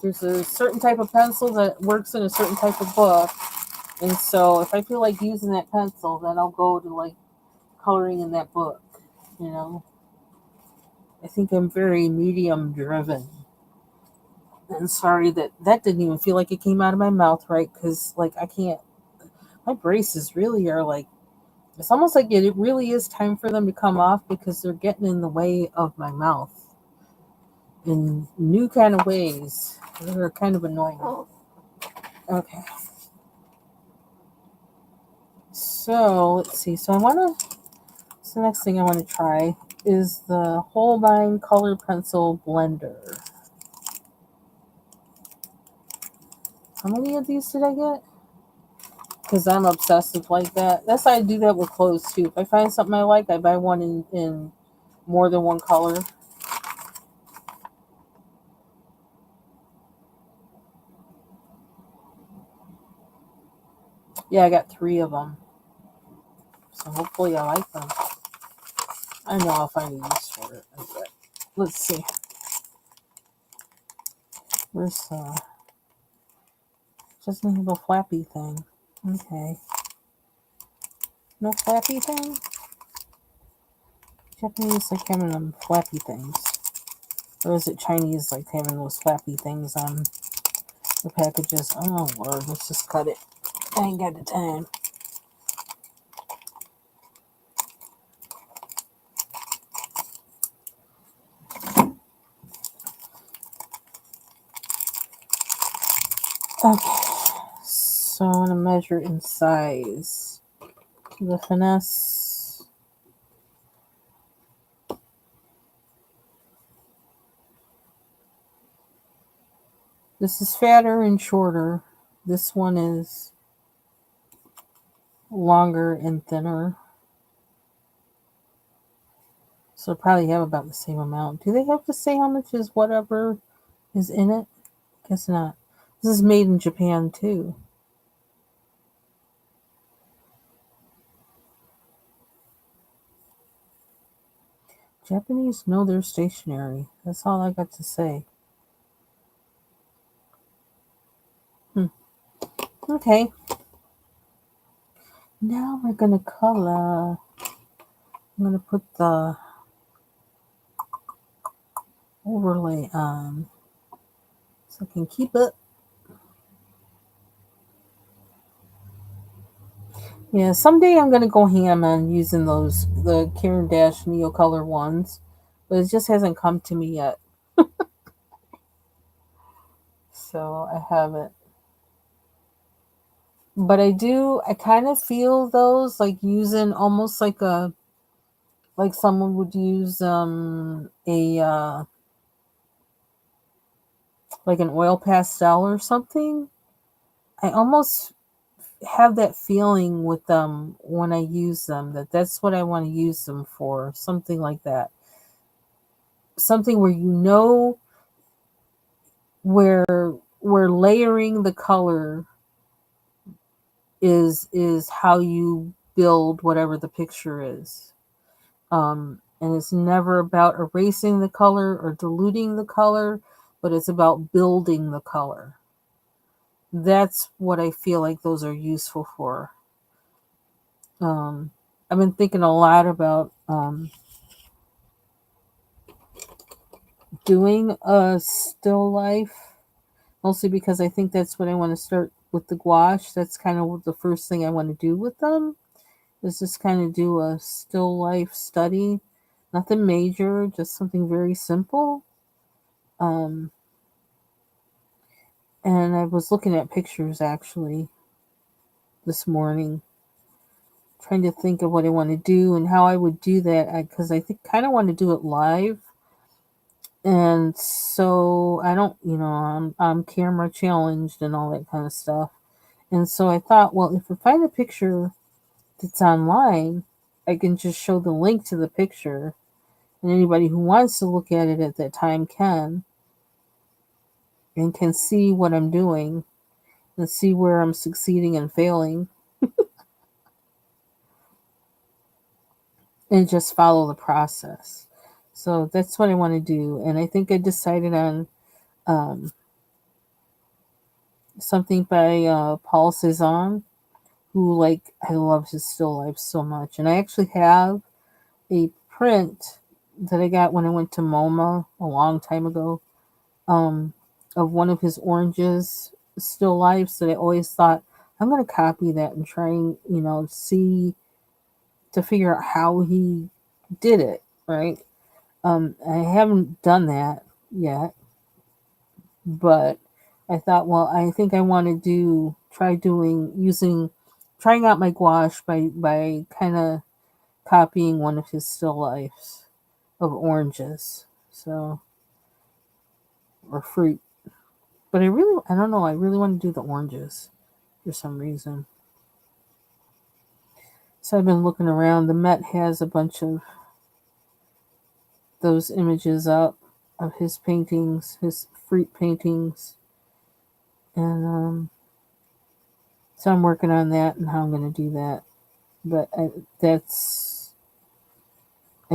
There's a certain type of pencil that works in a certain type of book, and so if I feel like using that pencil, then I'll go to like coloring in that book. You know, I think I'm very medium driven. And sorry that didn't even feel like it came out of my mouth right, because like I can't. My braces really are like it's almost like it really is time for them to come off because they're getting in the way of my mouth in new kind of ways. They're kind of annoying. Okay. So let's see. So I want to. What's the next thing I want to try? is the Holbein Color Pencil Blender. How many of these did I get? Because I'm obsessive like that. That's why I do that with clothes too. If I find something I like, I buy one in more than one color. Yeah, I got 3 of them. So hopefully I like them. I know I'll find a use for it. But let's see. Where's doesn't have a flappy thing. Okay. No flappy thing? Japanese like having them flappy things. Or is it Chinese like having those flappy things on the packages? Oh Lord, let's just cut it. I ain't got the time. Okay. So I'm going to measure in size. The finesse. This is fatter and shorter. This one is longer and thinner. So probably have about the same amount. Do they have to say how much is whatever is in it? Guess not. This is made in Japan too. Japanese know their stationery. That's all I got to say. Okay. Now we're going to color. I'm going to put the overlay on so I can keep it. Yeah, someday I'm going to go ham on using the Karen Dash Neo Color ones, but it just hasn't come to me yet. So I haven't. But I kind of feel those like using almost like someone would use a like an oil pastel or something. I almost have that feeling with them when I use them that's what I want to use them for, something like that. Something where where layering the color is how you build whatever the picture is. And it's never about erasing the color or diluting the color, but it's about building the color. That's what I feel like those are useful for. I've been thinking a lot about doing a still life, mostly because I think that's what I want to start with the gouache. That's kind of the first thing I want to do with them, is just kind of do a still life study. Nothing major, just something very simple. Um, and I was looking at pictures actually this morning, trying to think of what I want to do and how I would do that, because I think kind of want to do it live. And so I don't, I'm camera challenged and all that kind of stuff. And so I thought, well, if I find a picture that's online, I can just show the link to the picture, and anybody who wants to look at it at that time can, and can see what I'm doing and see where I'm succeeding and failing, and just follow the process. So that's what I want to do. And I think I decided on um, something by Paul Cezanne, who, like, I love his still life so much. And I actually have a print that I got when I went to MoMA a long time ago, um, of one of his oranges still lifes that I always thought I'm going to copy that and try and, see to figure out how he did it, right? I haven't done that yet, but I thought, well, I think I want to trying out my gouache by kind of copying one of his still lifes. of oranges. So, or fruit. But I don't know, I really want to do the oranges for some reason. So I've been looking around. The Met has a bunch of those images up of his paintings, his fruit paintings. And so I'm working on that and how I'm going to do that. But I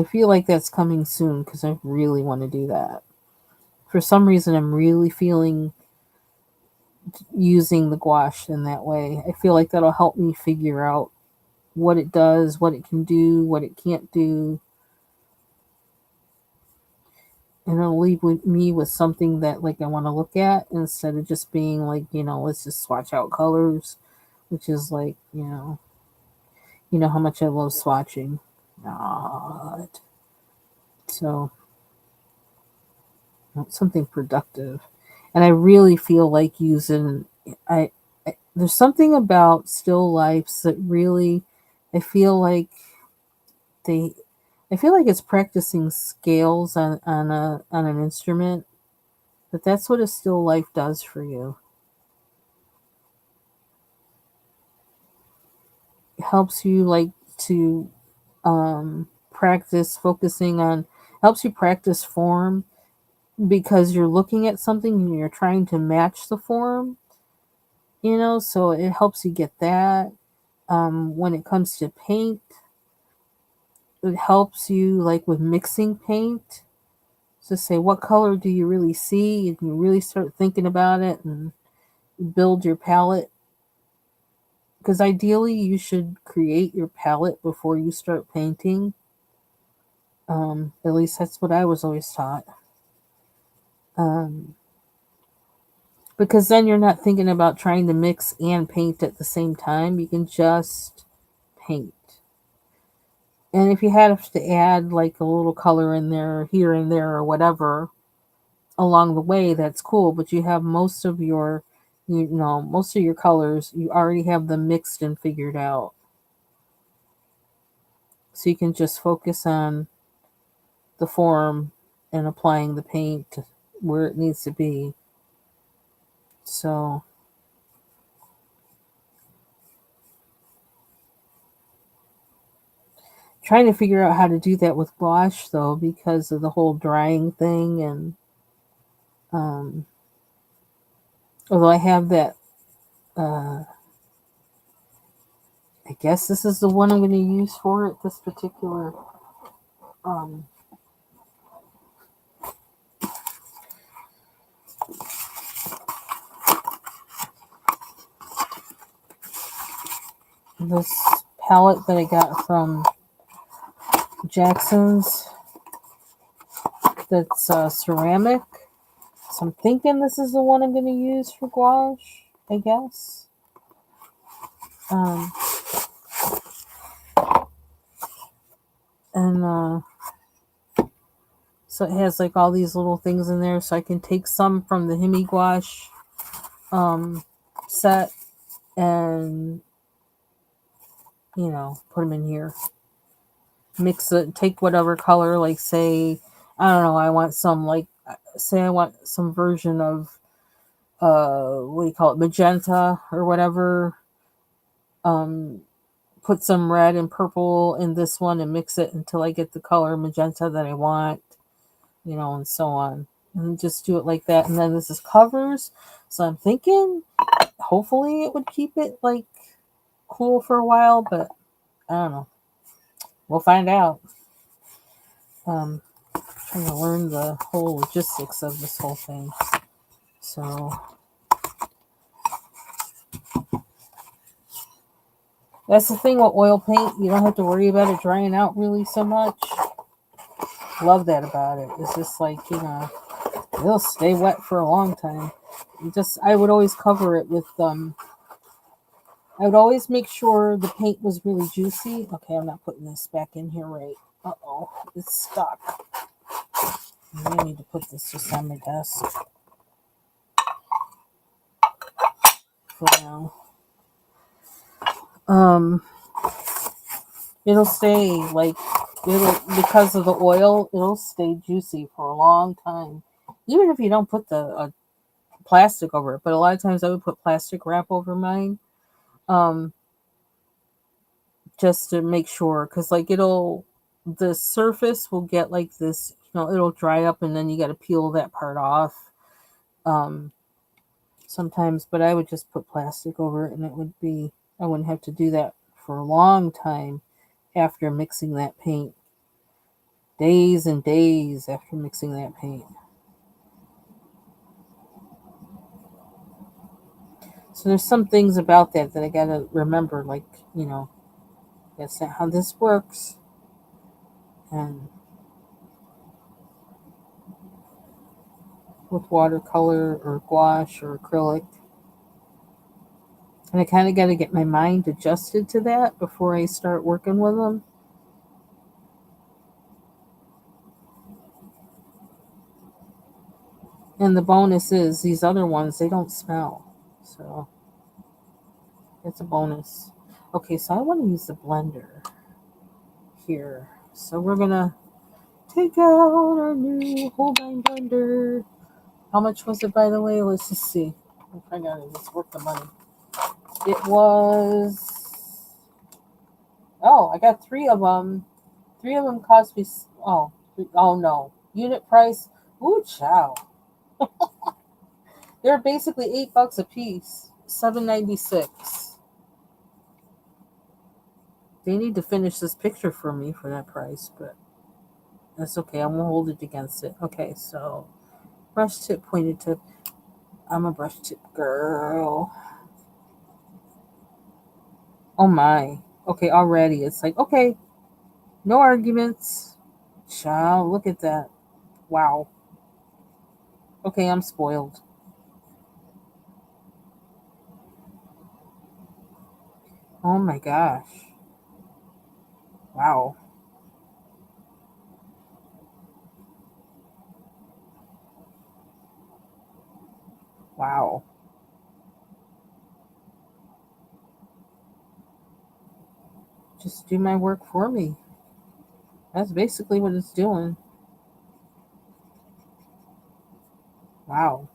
feel like that's coming soon because I really want to do that. For some reason, I'm really feeling using the gouache in that way. I feel like that'll help me figure out what it does, what it can do, what it can't do, and it'll leave me with something that like I want to look at instead of just being like, let's just swatch out colors, which is like, you know how much I love swatching. God. So something productive, and I really feel like using. There's something about still lifes that really, I feel like they I feel like it's practicing scales on an instrument, but that's what a still life does for you. It helps you like to practice focusing on helps you practice form because you're looking at something and you're trying to match the form, so it helps you get that. When it comes to paint, it helps you like with mixing paint. So say, what color do you really see? And you really start thinking about it and build your palette. Because ideally, you should create your palette before you start painting. At least that's what I was always taught. Um, because then you're not thinking about trying to mix and paint at the same time. You can just paint. And if you have to add like a little color in there, here and there, or whatever along the way, that's cool. But you have most of your colors, you already have them mixed and figured out. So you can just focus on the form and applying the paint where it needs to be. So trying to figure out how to do that with gouache though because of the whole drying thing and um although I have that I guess this is the one I'm going to use for it, this particular um this palette that I got from Jackson's that's ceramic. So I'm thinking this is the one I'm going to use for gouache, I guess. Um, and so it has like all these little things in there, so I can take some from the Hemi gouache um, set and put them in here. Mix it, take whatever color, like say, I don't know, I want some version of what do you call it, magenta or whatever. Um, put some red and purple in this one and mix it until I get the color magenta that I want, and so on. And just do it like that. And then this is covers. So I'm thinking hopefully it would keep it like cool for a while, but I don't know. We'll find out. Um, trying to learn the whole logistics of this whole thing. So that's the thing with oil paint. You don't have to worry about it drying out really so much. Love that about it. It's just like, it'll stay wet for a long time. I would always cover it with I would always make sure the paint was really juicy. Okay, I'm not putting this back in here right. Uh-oh, it's stuck. I need to put this just on my desk for now. It'll stay like Because of the oil, it'll stay juicy for a long time. Even if you don't put the plastic over it, but a lot of times I would put plastic wrap over mine, um, just to make sure, because like the surface will get like this, it'll dry up, and then you got to peel that part off. Um, Sometimes, but I would just put plastic over it, and I wouldn't have to do that for a long time after mixing that paint. Days and days after mixing that paint. So there's some things about that I gotta remember, like, that's not how this works. And with watercolor or gouache or acrylic. And I kind of got to get my mind adjusted to that before I start working with them. And the bonus is these other ones, they don't smell. So it's a bonus. Okay, so I want to use the blender here. So we're going to take out our new Holbein blender. How much was it, by the way? Let's just see. If I got it, it's worth the money. It was... Oh, I got 3 of them. 3 of them cost me... Oh no. Unit price... Ooh, chow. They're basically $8 a piece. $7.96. They need to finish this picture for me for that price, but that's okay. I won't hold it against it. Okay, so brush tip, pointed tip. I'm a brush tip girl. Oh my. Okay, already it's like, okay, no arguments. Child, look at that. Wow. Okay, I'm spoiled. Oh my gosh. Wow. Wow. Just do my work for me. That's basically what it's doing. Wow.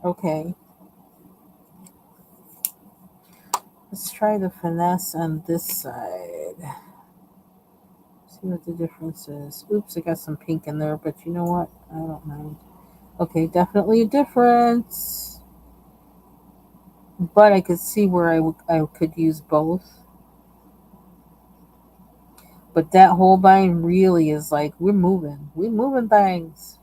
Okay. Let's try the finesse on this side. See what the difference is. Oops, I got some pink in there, but you know what? I don't mind. Okay, definitely a difference. But I could see where I could use both. But that whole bind really is like, we're moving. We're moving things.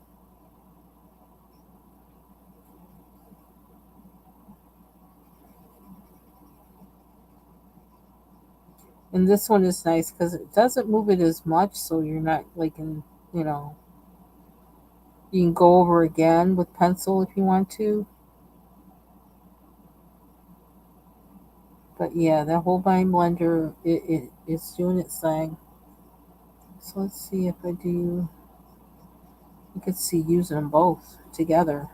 And this one is nice because it doesn't move it as much, so you're not like you know, you can go over again with pencil if you want to. But yeah, that whole bind blender, it's doing its thing. So let's see if I do. You could see using them both together.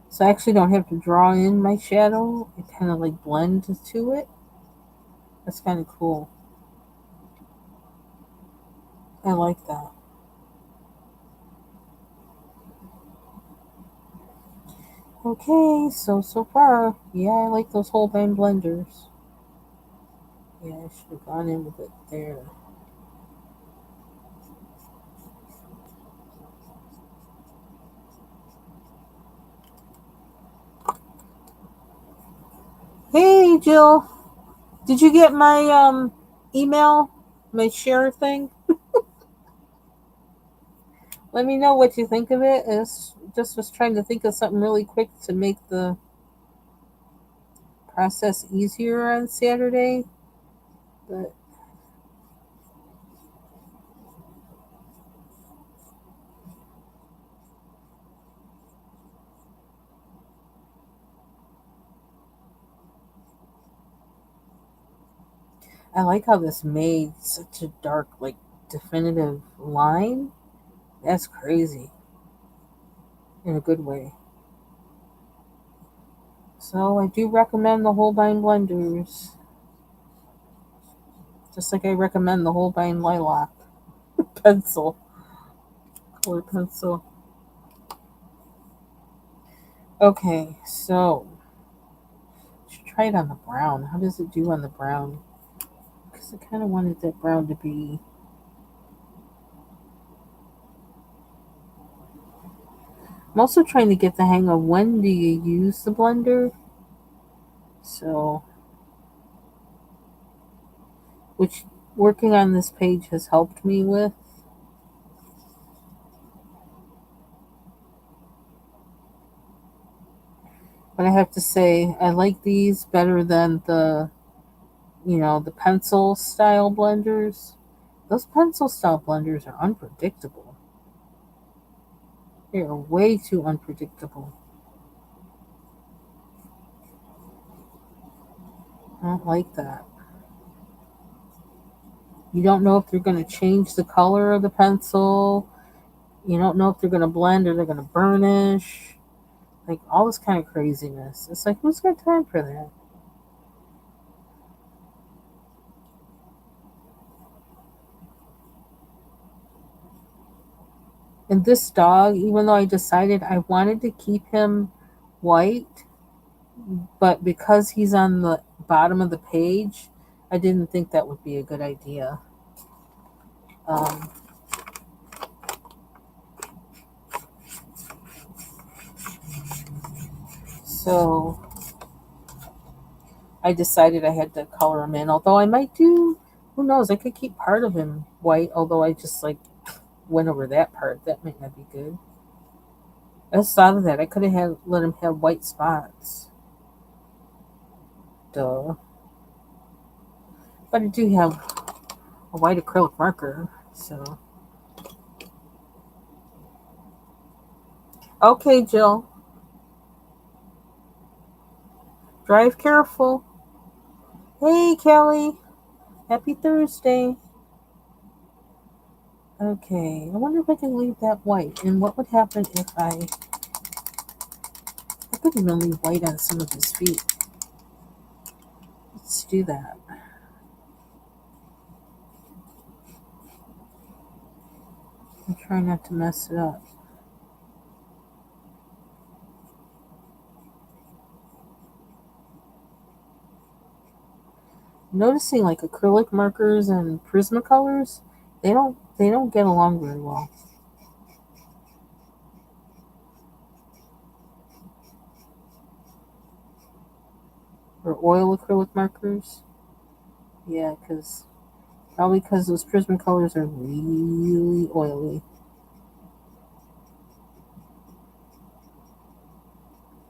So I actually don't have to draw in my shadow. It kind of like blends to it. That's kind of cool. I like that. Okay, so far, yeah, I like those whole band blenders. Yeah, I should have gone in with it there. Hey, Jill, did you get my email, my share thing? Let me know what you think of it. Just was trying to think of something really quick to make the process easier on Saturday, but I like how this made such a dark, like definitive line. That's crazy in a good way. So I do recommend the Holbein blenders, just like I recommend the Holbein lilac pencil, color pencil. Okay, so should try it on the brown. How does it do on the brown? Because I kind of wanted that brown to be. I'm also trying to get the hang of when do you use the blender. So, which working on this page has helped me with. But I have to say, I like these better than the pencil style blenders. Those pencil style blenders are unpredictable. They are way too unpredictable. I don't like that. You don't know if they're going to change the color of the pencil. You don't know if they're going to blend or they're going to burnish. Like all this kind of craziness. It's like, who's got time for that? And this dog, even though I decided I wanted to keep him white, but because he's on the bottom of the page, I didn't think that would be a good idea. Um, so I decided I had to color him in. Although I might do, who knows? I could keep part of him white. Although I just like went over that part. That might not be good. I just thought of that. I could have let him have white spots. Duh. But I do have a white acrylic marker. So okay, Jill. Drive careful. Hey, Kelly. Happy Thursday. Okay, I wonder if I can leave that white. And what would happen if I could even leave white on some of his feet. Let's do that. I'm trying not to mess it up. Noticing like acrylic markers and Prismacolors, they don't get along very well. Or oil acrylic markers. Yeah, probably because those Prismacolors are really oily.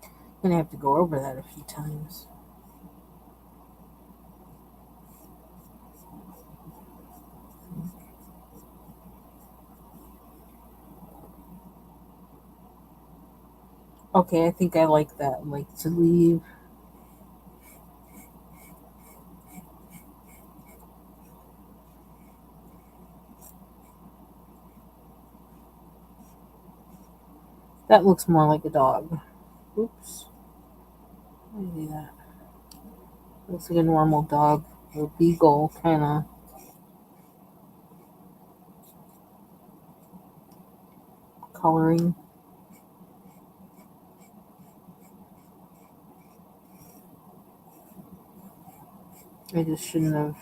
I'm gonna have to go over that a few times. Okay, I think I like that. Like to leave. That looks more like a dog. Oops. Let me do that. Looks like a normal dog. Or beagle kind of coloring. I just shouldn't have.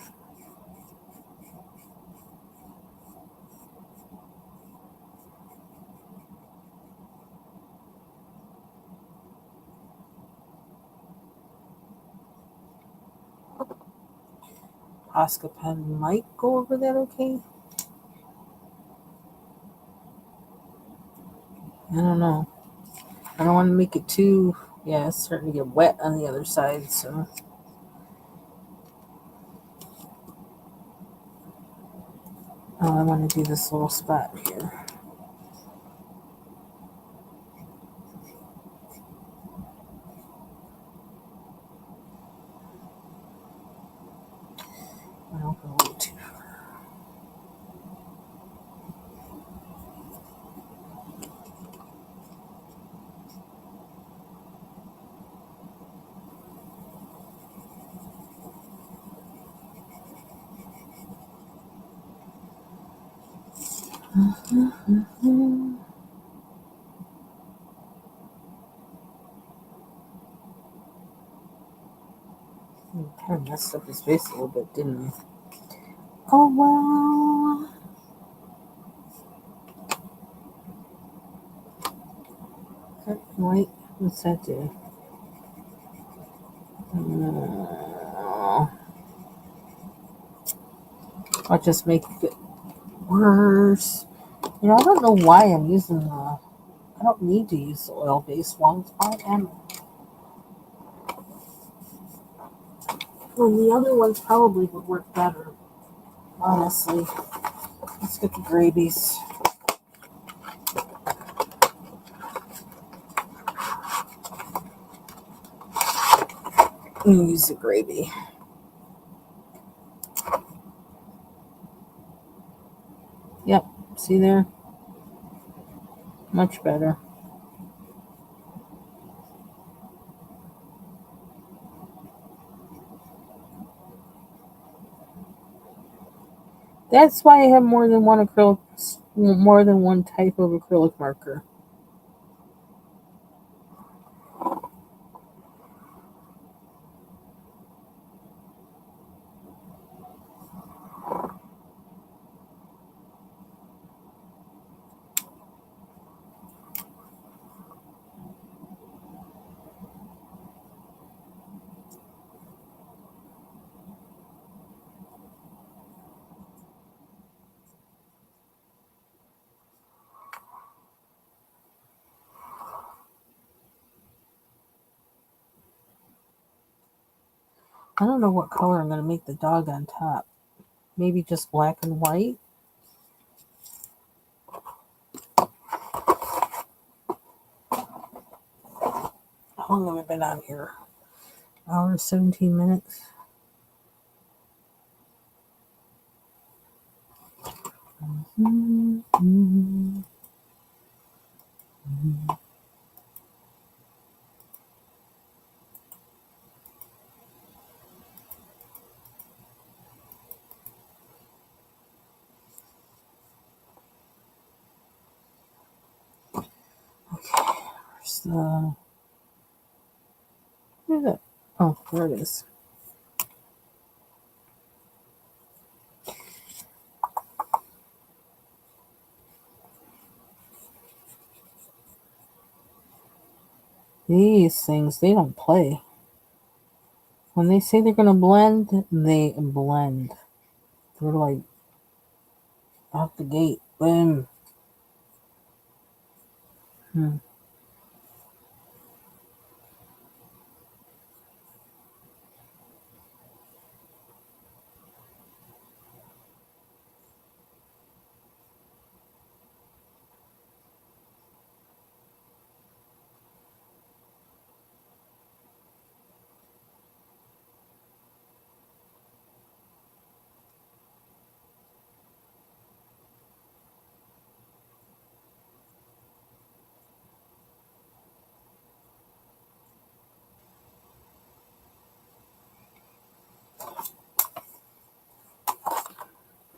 Oscar pen might go over that okay. I don't know. I don't want to make it too. Yeah, it's starting to get wet on the other side, so. Oh, I want to do this little spot here. I'll go a little too. Kind of messed up his face a little bit, didn't I? Oh well. Wait, what's that do? I'll just make it worse. You know, I don't know why I'm using the. I don't need to use the oil-based ones. I am. When the other ones probably would work better. Honestly, let's get the gravies. Use the gravy. Yep. See there? Much better. That's why I have more than one type of acrylic marker. I don't know what color I'm going to make the dog on top. Maybe just black and white. How long have I been on here? Hour 17 minutes. Where's it? Oh, there it is. These things, they don't play. When they say they're going to blend, they blend. They're like out the gate. Boom.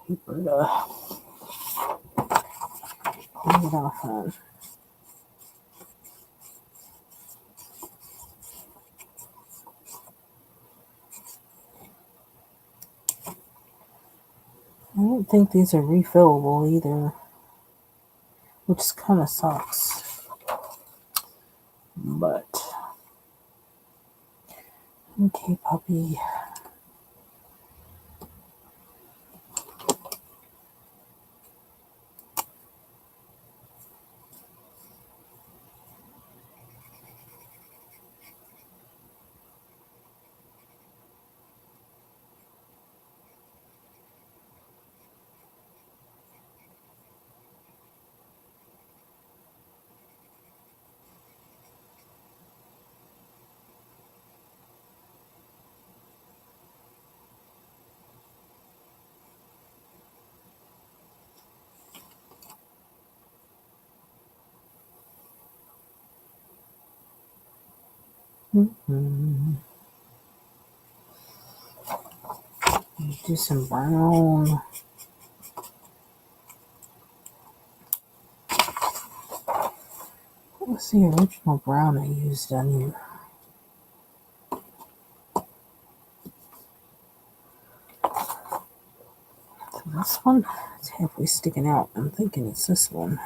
Paper to clean it off on. I don't think these are refillable either, which kind of sucks. But okay, puppy. Do some brown. What's the original brown I used on here? So this one, it's halfway sticking out. I'm thinking it's this one.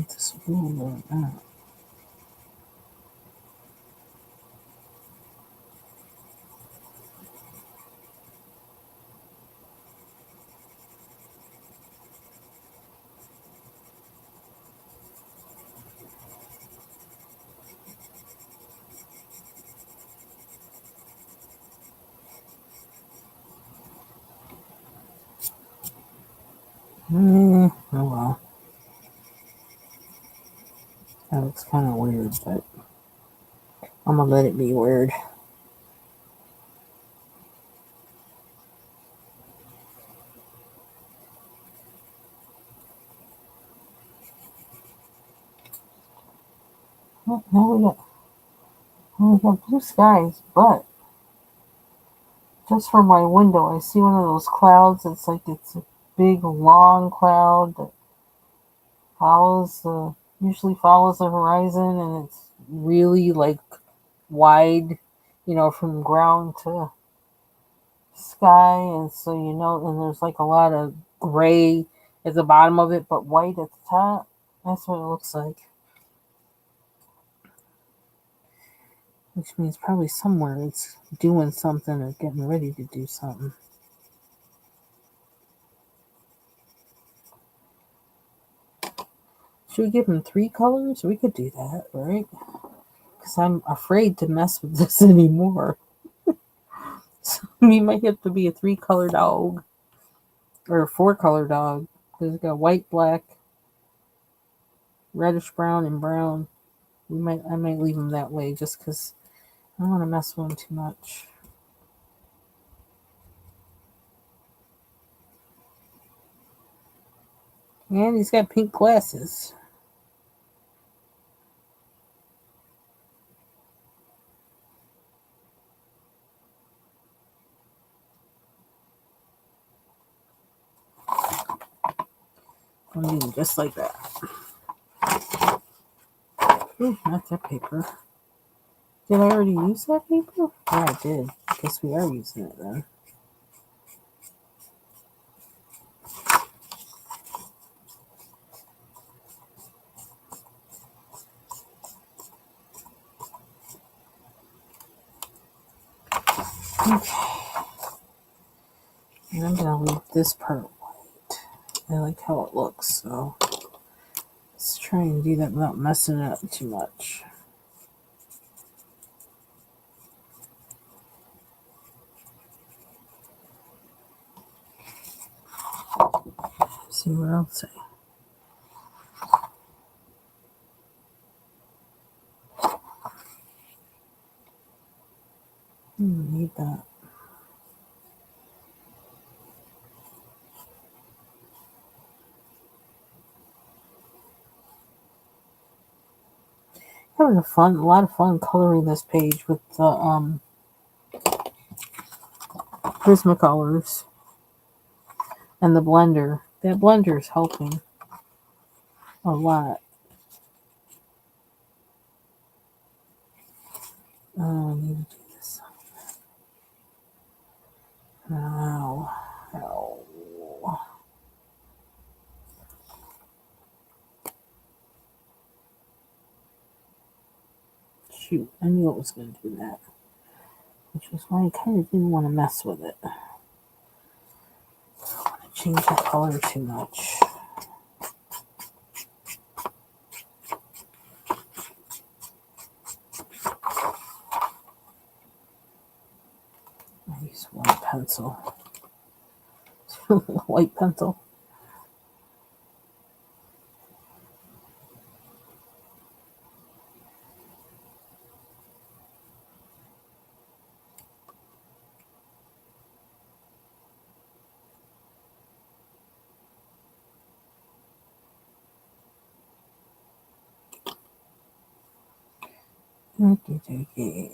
This is a little bit of that. Oh well. That looks kind of weird, but I'm gonna let it be weird. Oh, now we got blue skies, but just from my window, I see one of those clouds. It's like it's a big, long cloud that usually follows the horizon, and it's really like wide, from ground to sky. And so, and there's like a lot of gray at the bottom of it, but white at the top. That's what it looks like. Which means probably somewhere it's doing something or getting ready to do something. Should we give him 3 colors? We could do that, right? Because I'm afraid to mess with this anymore. So we might have to be a 3-color dog. Or a 4-color dog. Because it's got white, black, reddish brown, and brown. I might leave him that way just because I don't want to mess with him too much. And he's got pink glasses. I'm doing just like that. Ooh, not that paper. Did I already use that paper? Yeah, I did. Guess we are using it then. Okay. And I'm going to leave this part white. I like how it looks, so let's try and do that without messing it up too much. See what else I need that. Having a lot of fun coloring this page with the Prismacolors and the blender. That blender is helping a lot. Oh, I need to do this. Ow. Ow. Shoot, I knew it was going to do that. Which is why I kind of didn't want to mess with it. I don't want to change the color too much. I use white pencil. White pencil. Okay.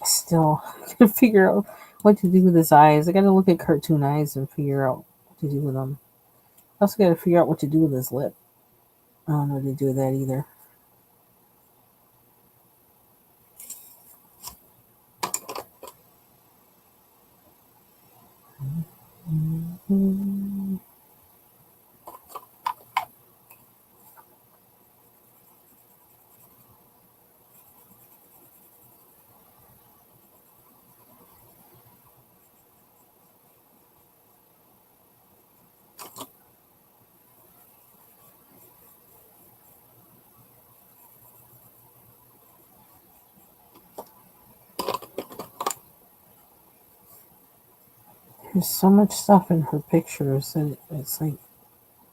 Still gotta figure out what to do with his eyes. I gotta look at cartoon eyes and figure out what to do with them. I also gotta figure out what to do with his lip. I don't know what to do with that either. There's so much stuff in her pictures that it's like,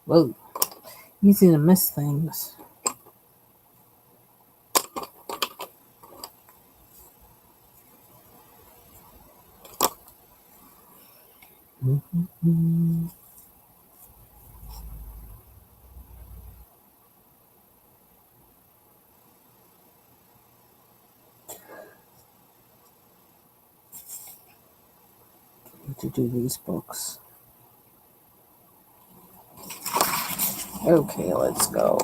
whoa, easy to miss things. To do these books. Okay, let's go.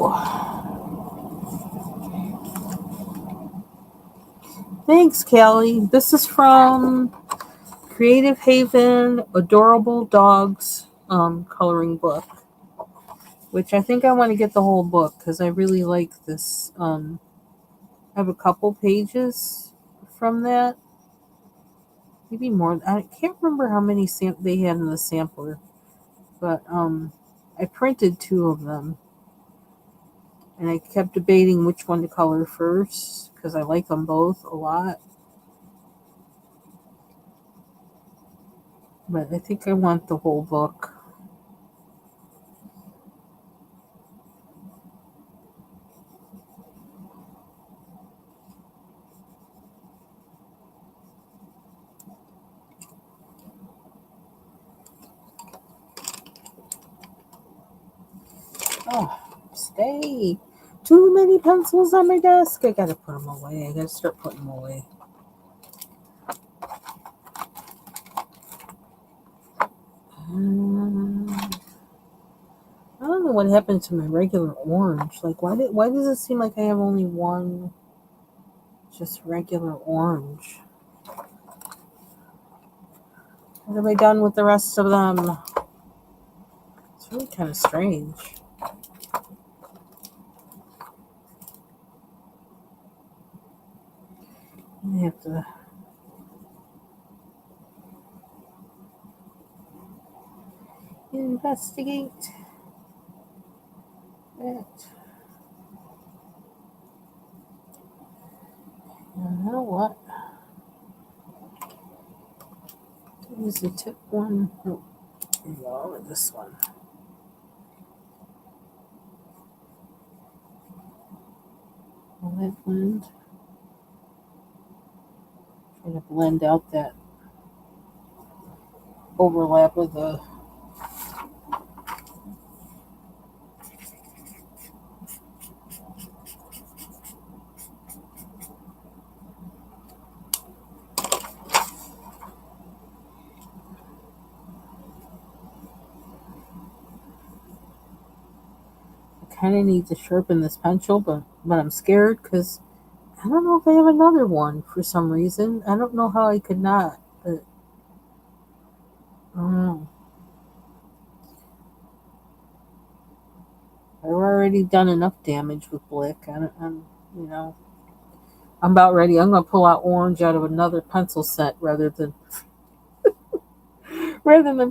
Thanks, Callie. This is from Creative Haven Adorable Dogs coloring book, which I think I want to get the whole book because I really like this. I have a couple pages from that. Maybe more. I can't remember how many they had in the sampler, but I printed two of them, and I kept debating which one to color first because I like them both a lot. But I think I want the whole book. Oh, stay. Too many pencils on my desk. I gotta put them away. I gotta start putting them away. I don't know what happened to my regular orange. Like, why does it seem like I have only one just regular orange? What have I done with the rest of them? It's really kind of strange. I have to investigate it. You know what? Use the tip one. Oh, here we go with this one. Let it blend. Try to blend out that overlap with the. I kind of need to sharpen this pencil, but I'm scared because I don't know if I have another one for some reason. I don't know how I could not, but I don't know. I've already done enough damage with Blick. You know, I'm about ready. I'm gonna pull out orange out of another pencil set rather than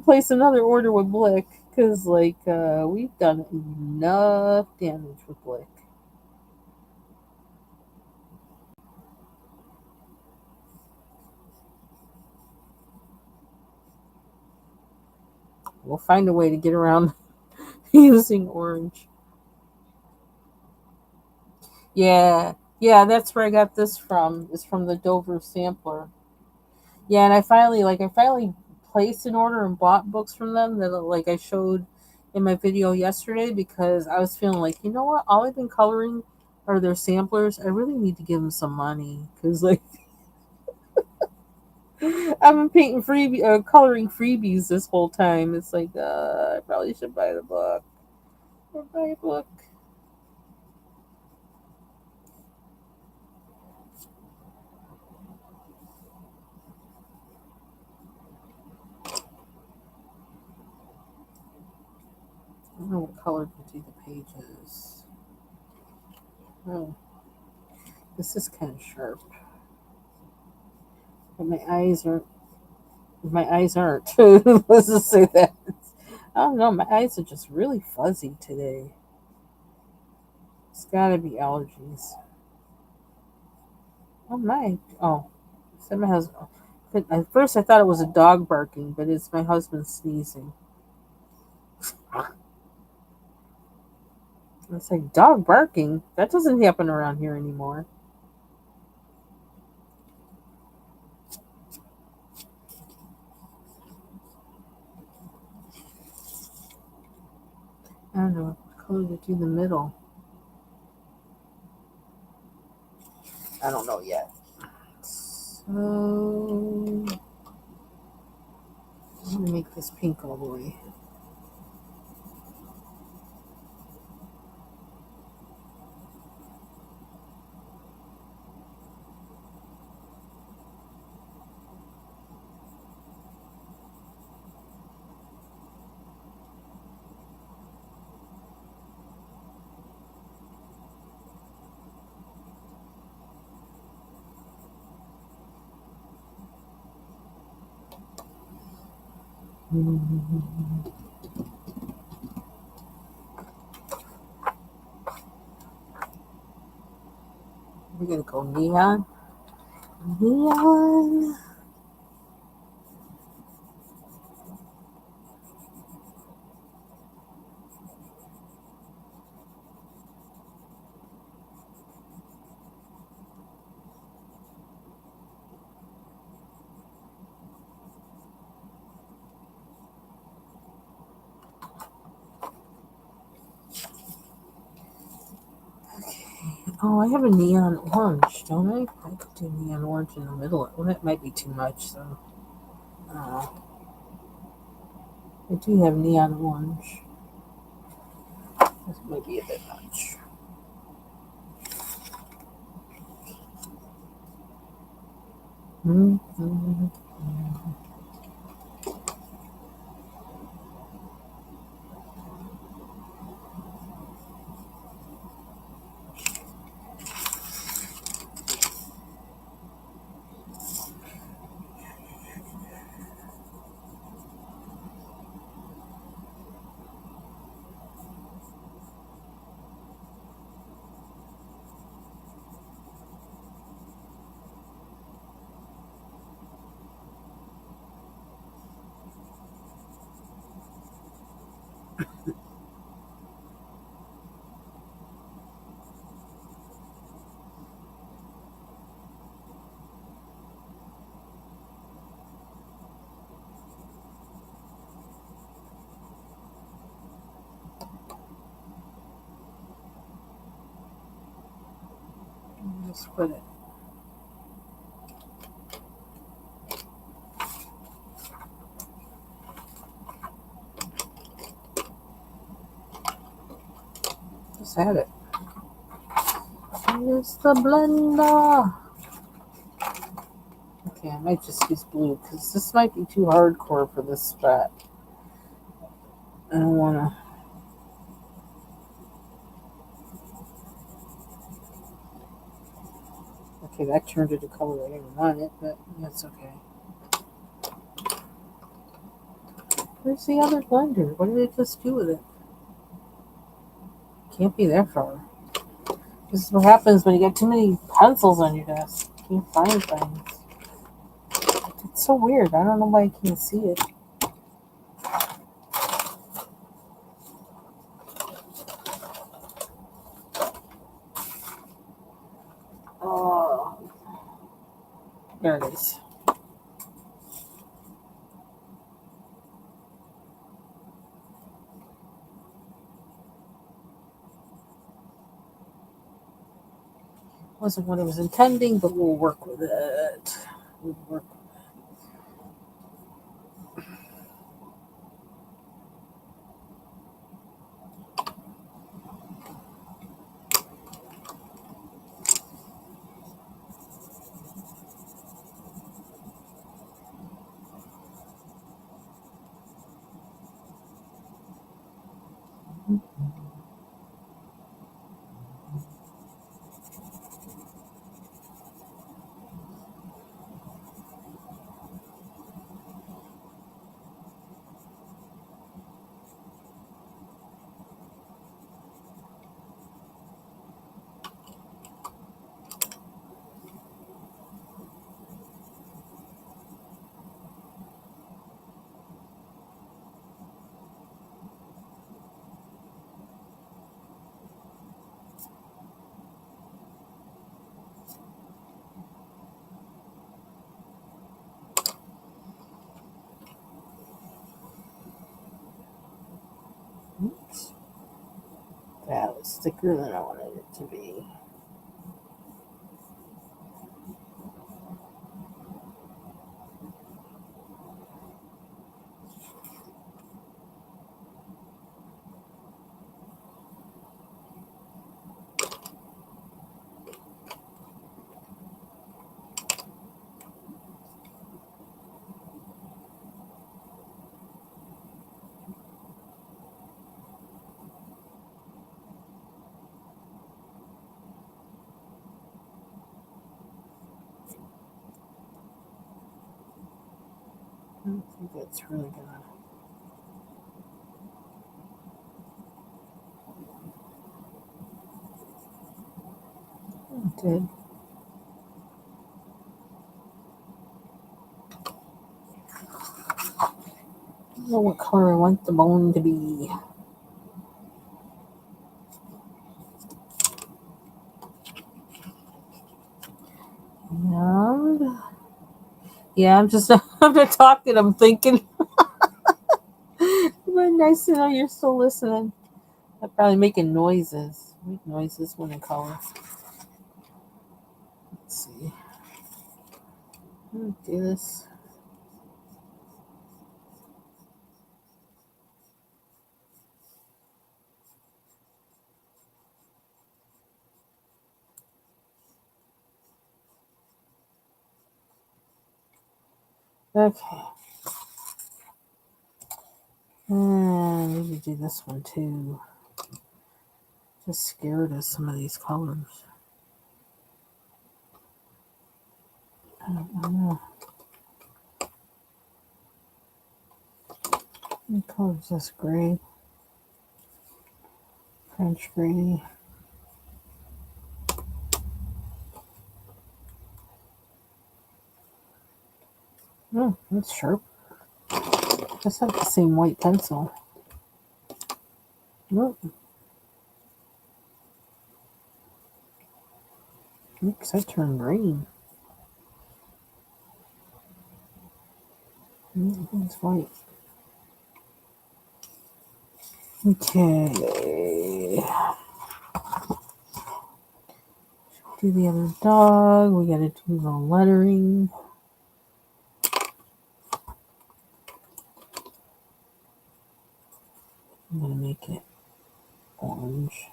place another order with Blick because we've done enough damage with Blick. We'll find a way to get around using orange. Yeah, yeah, that's where I got this from. It's from the Dover sampler. Yeah, and I finally placed an order and bought books from them that like I showed in my video yesterday because I was feeling like, you know what, all I've been coloring are their samplers. I really need to give them some money because like I've been painting coloring freebies this whole time. It's like I probably should buy the book. Or buy a book. I don't know what color to do the pages. Oh, this is kind of sharp, but my eyes aren't. Let's just say that. I don't know. My eyes are just really fuzzy today. It's gotta be allergies. Oh my! Oh, said my husband. At first, I thought it was a dog barking, but it's my husband sneezing. It's like dog barking. That doesn't happen around here anymore. I don't know what color to do the middle. I don't know yet. So I'm gonna make this pink all the way. We're gonna go neon. Neon. Oh, I have a neon orange, don't I? I could do neon orange in the middle. Well, that might be too much, though. Uh, I do have neon orange. This might be a bit much. Mm-hmm. Just put it. Just add it. Here's the blender. Okay, I might just use blue because this might be too hardcore for this spot. I don't want to. Okay, that turned it a color I didn't want it, but that's okay. Where's the other blender? What did it just do with it? Can't be that far. This is what happens when you get too many pencils on your desk. You can't find things. It's so weird. I don't know why I can't see it. There it is. Wasn't what I was intending, but we'll work with it. We'll work. Oops. That was thicker than I wanted it to be. I don't think that's really gonna. It did. I don't know what color I want the bone to be. And yeah, I'm just I'm not talking. I'm thinking. But nice to know you're still listening. I'm probably making noises. Make noises when I color. Let's see. Do this. Okay. And maybe do this one too. Just scared of some of these colors. I don't know. What color is this? Gray. French gray. Oh, that's sharp. That's not the same white pencil. Nope. Oops, that turned green. It's white. Okay. Do the other dog. We gotta do the lettering. I'm gonna make it orange.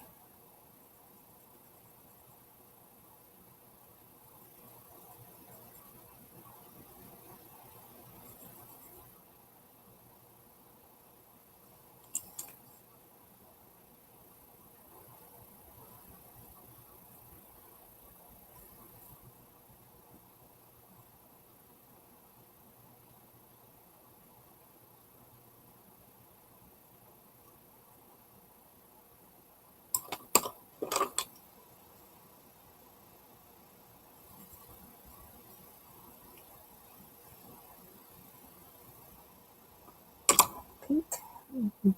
Pink.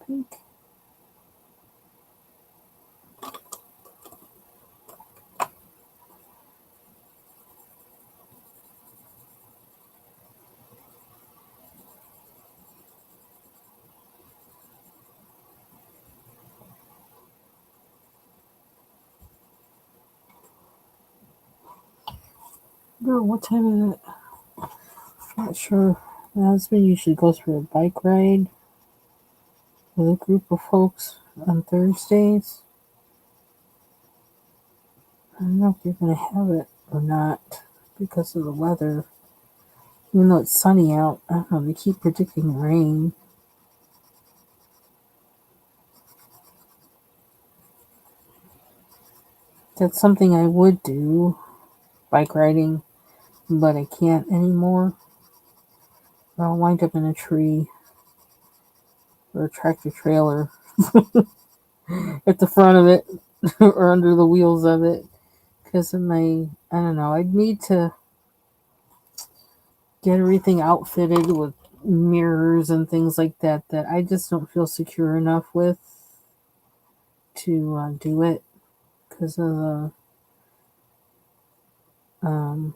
Pink. Girl, what time is it? Not sure. My husband usually goes for a bike ride with a group of folks on Thursdays. I don't know if they're going to have it or not because of the weather. Even though it's sunny out, I don't know, they keep predicting rain. That's something I would do, bike riding, but I can't anymore. I'll wind up in a tree or a tractor trailer at the front of it or under the wheels of it because of my, I don't know, I'd need to get everything outfitted with mirrors and things like that that I just don't feel secure enough with to do it because of the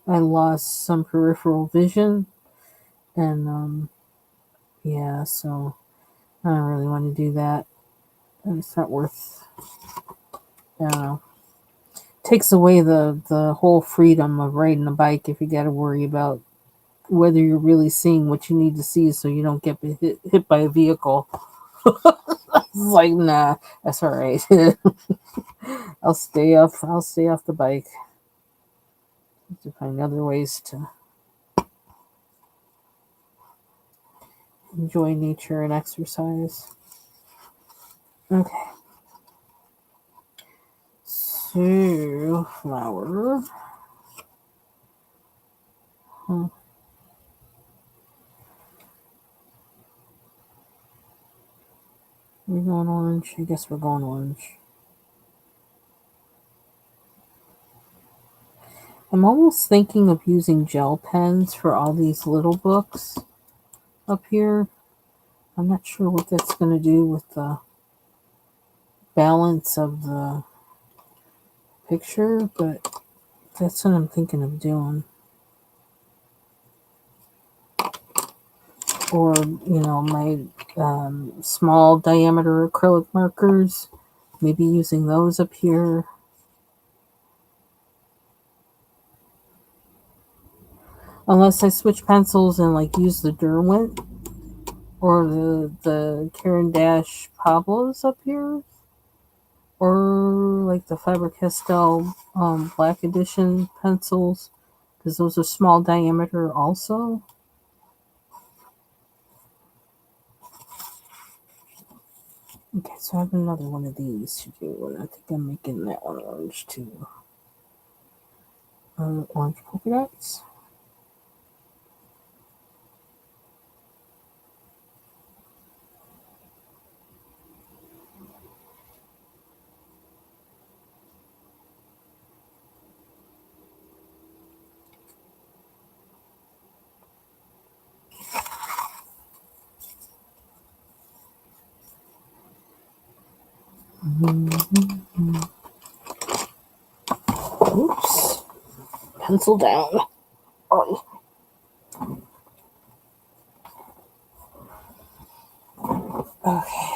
I lost some peripheral vision and yeah, so I don't really want to do that, and it's not worth, I don't know, takes away the whole freedom of riding a bike if you got to worry about whether you're really seeing what you need to see so you don't get hit by a vehicle. It's like, nah, that's all right. I'll stay off the bike to find other ways to enjoy nature and exercise. Okay. So, flower. Huh. We're going orange. I guess we're going orange. I'm almost thinking of using gel pens for all these little books up here. I'm not sure what that's going to do with the balance of the picture, but that's what I'm thinking of doing. Or, my small diameter acrylic markers, maybe using those up here. Unless I switch pencils and use the Derwent or the Caran Dash Pablos up here, or the Faber-Castell Black Edition pencils, because those are small diameter also. Okay, so I have another one of these to do, and I think I'm making that one orange too. Orange polka dots. Mm-hmm. Oops. Pencil down. Oh. Okay.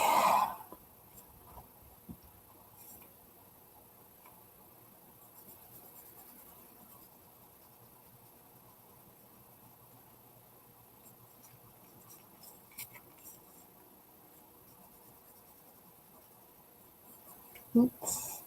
Oops.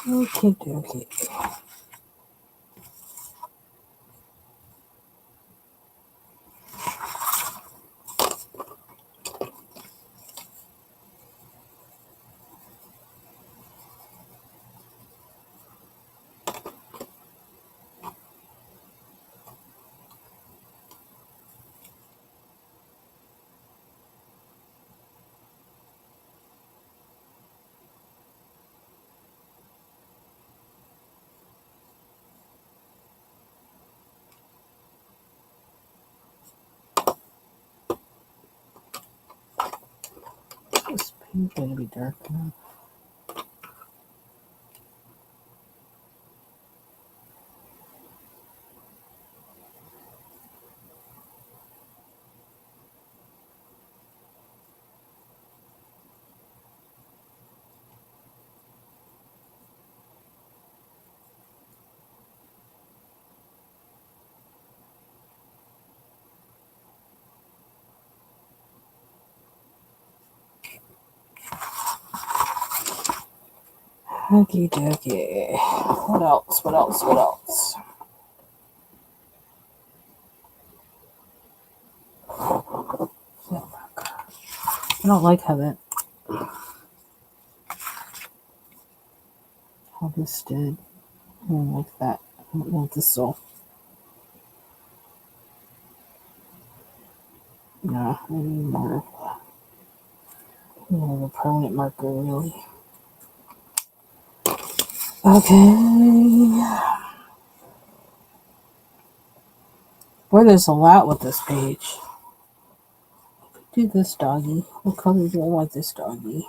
Okay, okay. This paint's gonna be dark now. Okay, dokie. What else? What else? What else? I don't like how this did. I don't like that. I don't know if this will. No, I need more of a permanent marker, really. Okay. Boy, there's a lot with this page. Do this doggy. What color do I want this doggy?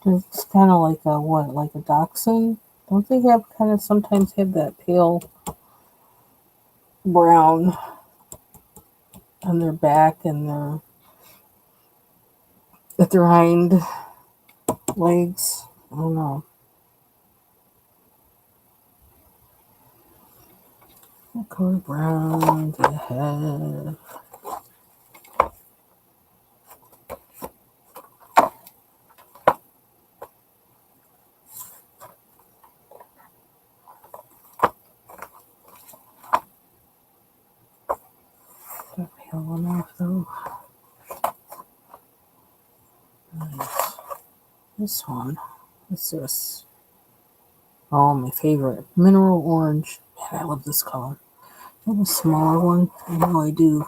It's kind of like a what? Like a dachshund? Don't they have kind of sometimes have that pale brown on their back and their hind legs? I don't know. What color brown do I have? Not pale enough though. Nice. This one. What's this? Oh, my favorite. Mineral orange. Man, I love this color. I have a smaller one. I know I do.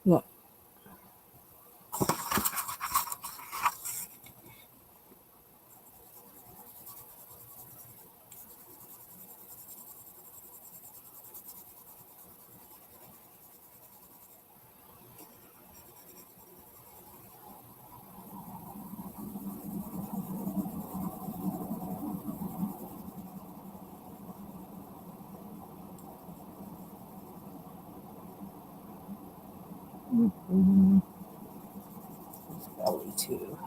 Yeah. Mm-hmm. Belly too.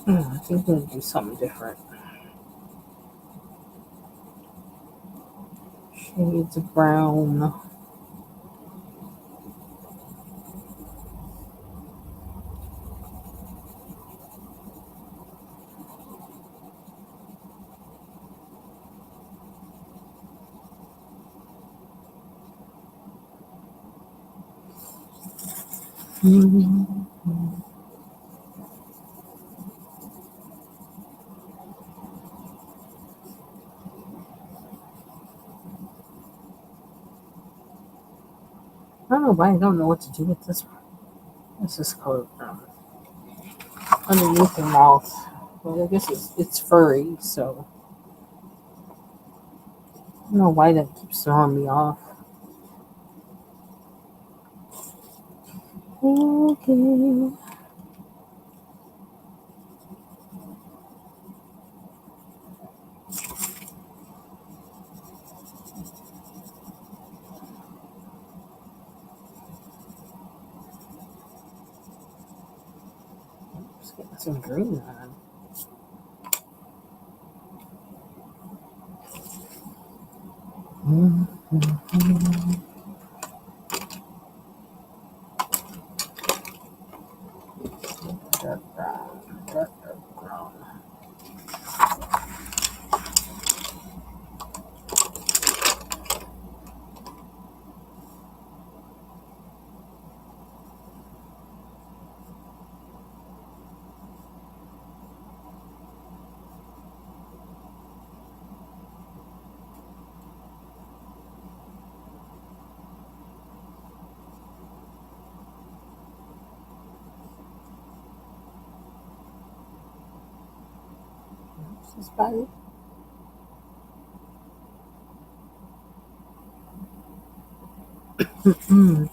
I think I'm gonna do something different. Shades of brown. Mm-hmm. I don't know why I don't know what to do with this one. This is color brown. Underneath the mouth. Well, I guess it's furry, so I don't know why that keeps throwing me off. Okay. Just getting some green on. Mm-hmm. Dark brown. Dark brown. This is about it. Mm.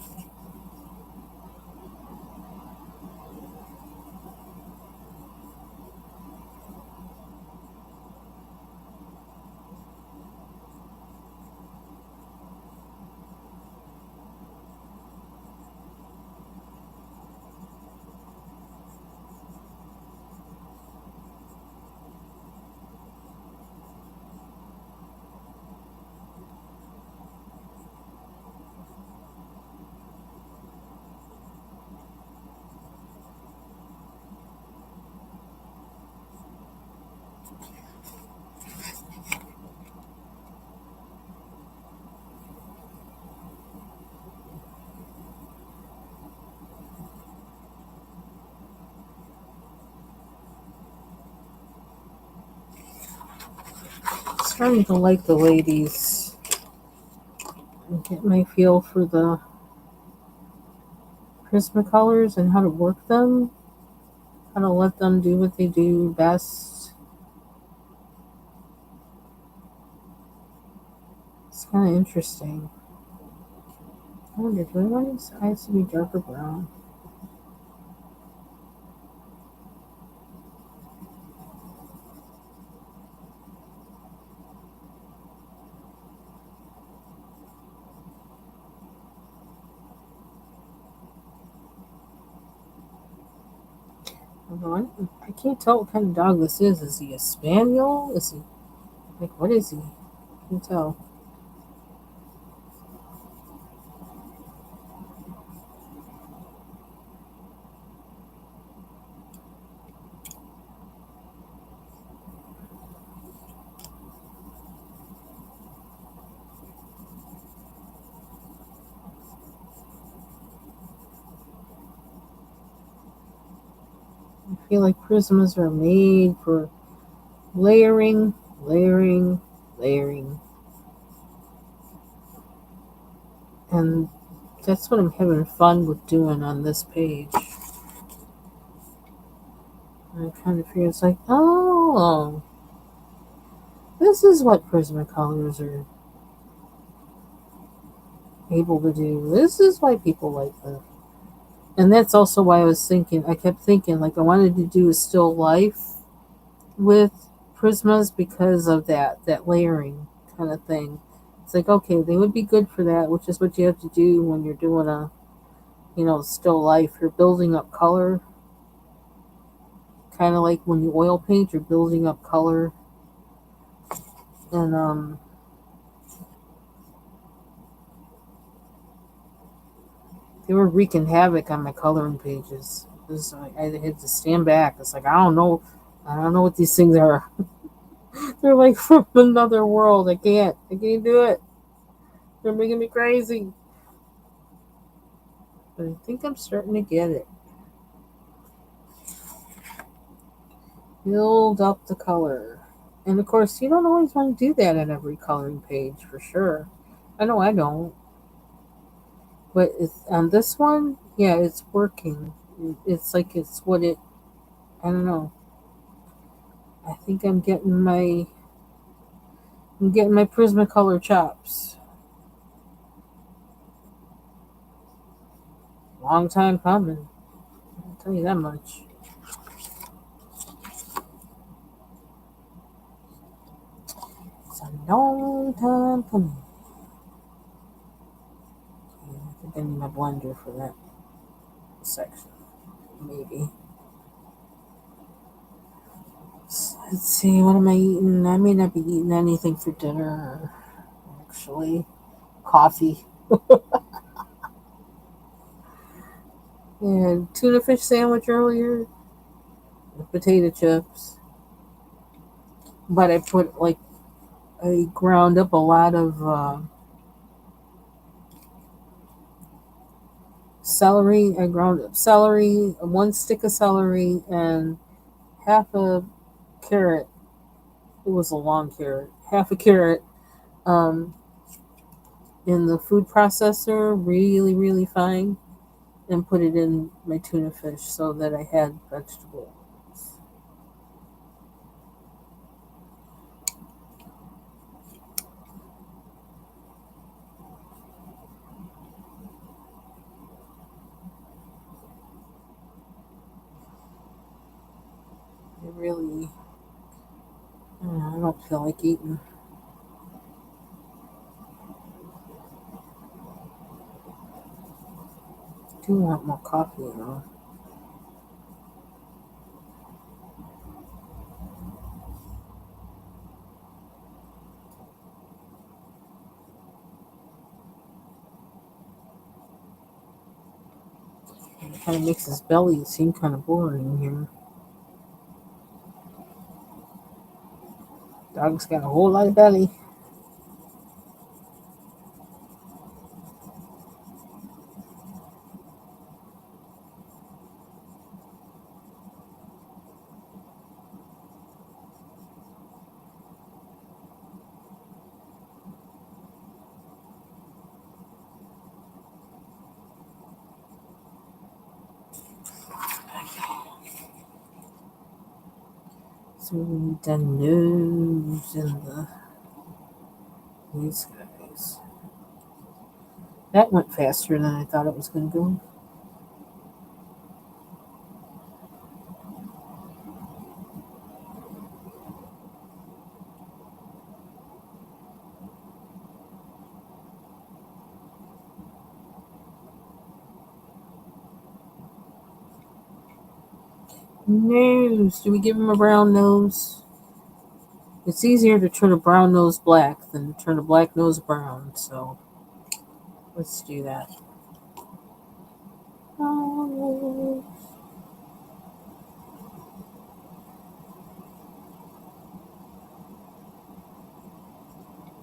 starting to like the way these get my feel for the Prismacolors and how to work them, how to let them do what they do best. It's kind of interesting. I wonder, do I want his eyes to be darker brown? Although I can't tell what kind of dog this is. Is he a spaniel? Is he, like, what is he? I can't tell. I feel like Prismas are made for layering, layering, layering. And that's what I'm having fun with doing on this page. I kind of feel it's like, oh, this is what Prismacolors are able to do. This is why people like them. And that's also why I kept thinking, like, I wanted to do a still life with Prismas because of that layering kind of thing. It's like, okay, they would be good for that, which is what you have to do when you're doing a, still life. You're building up color, kind of like when you oil paint, you're building up color. And they were wreaking havoc on my coloring pages. I had to stand back. It's like, I don't know what these things are. They're like from another world. I can't do it. They're making me crazy. But I think I'm starting to get it. Build up the color. And of course, you don't always want to do that on every coloring page for sure. I know I don't. But on this one, yeah, it's working. It's like it's what it, I don't know. I think I'm getting my Prismacolor chops. Long time coming. I'll tell you that much. It's a long time coming. Yeah, I think I need my blender for that section. Maybe. Let's see, what am I eating? I may not be eating anything for dinner, actually. Coffee. And tuna fish sandwich earlier with potato chips. But I ground up a lot of celery. I ground up celery, one stick of celery, and half a carrot. It was a long carrot. Half a carrot um, in the food processor, really, really fine, and put it in my tuna fish so that I had vegetables. I really, I don't feel like eating. I do want more coffee, though. It kind of makes his belly seem kind of boring here. Dog's got a whole lot of belly. So we need the nose and these guys. That went faster than I thought it was going to go. Nose. Do we give him a brown nose? It's easier to turn a brown nose black than to turn a black nose brown, so let's do that. Oh,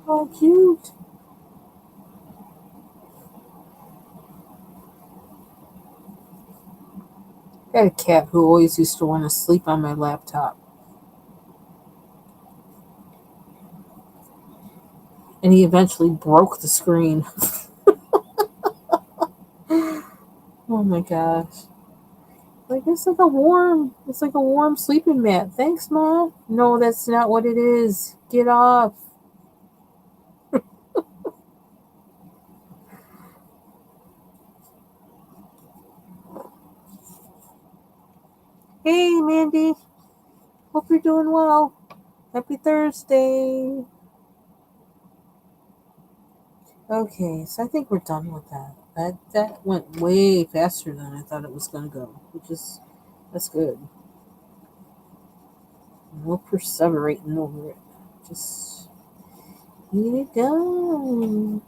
how cute. I had a cat who always used to want to sleep on my laptop. And he eventually broke the screen. Oh my gosh. Like it's like a warm sleeping mat. Thanks, Mom. No, that's not what it is. Get off. Hey, Mandy. Hope you're doing well. Happy Thursday. Okay, so I think we're done with that. That went way faster than I thought it was gonna go, that's good. No perseverating over it. Just get it done.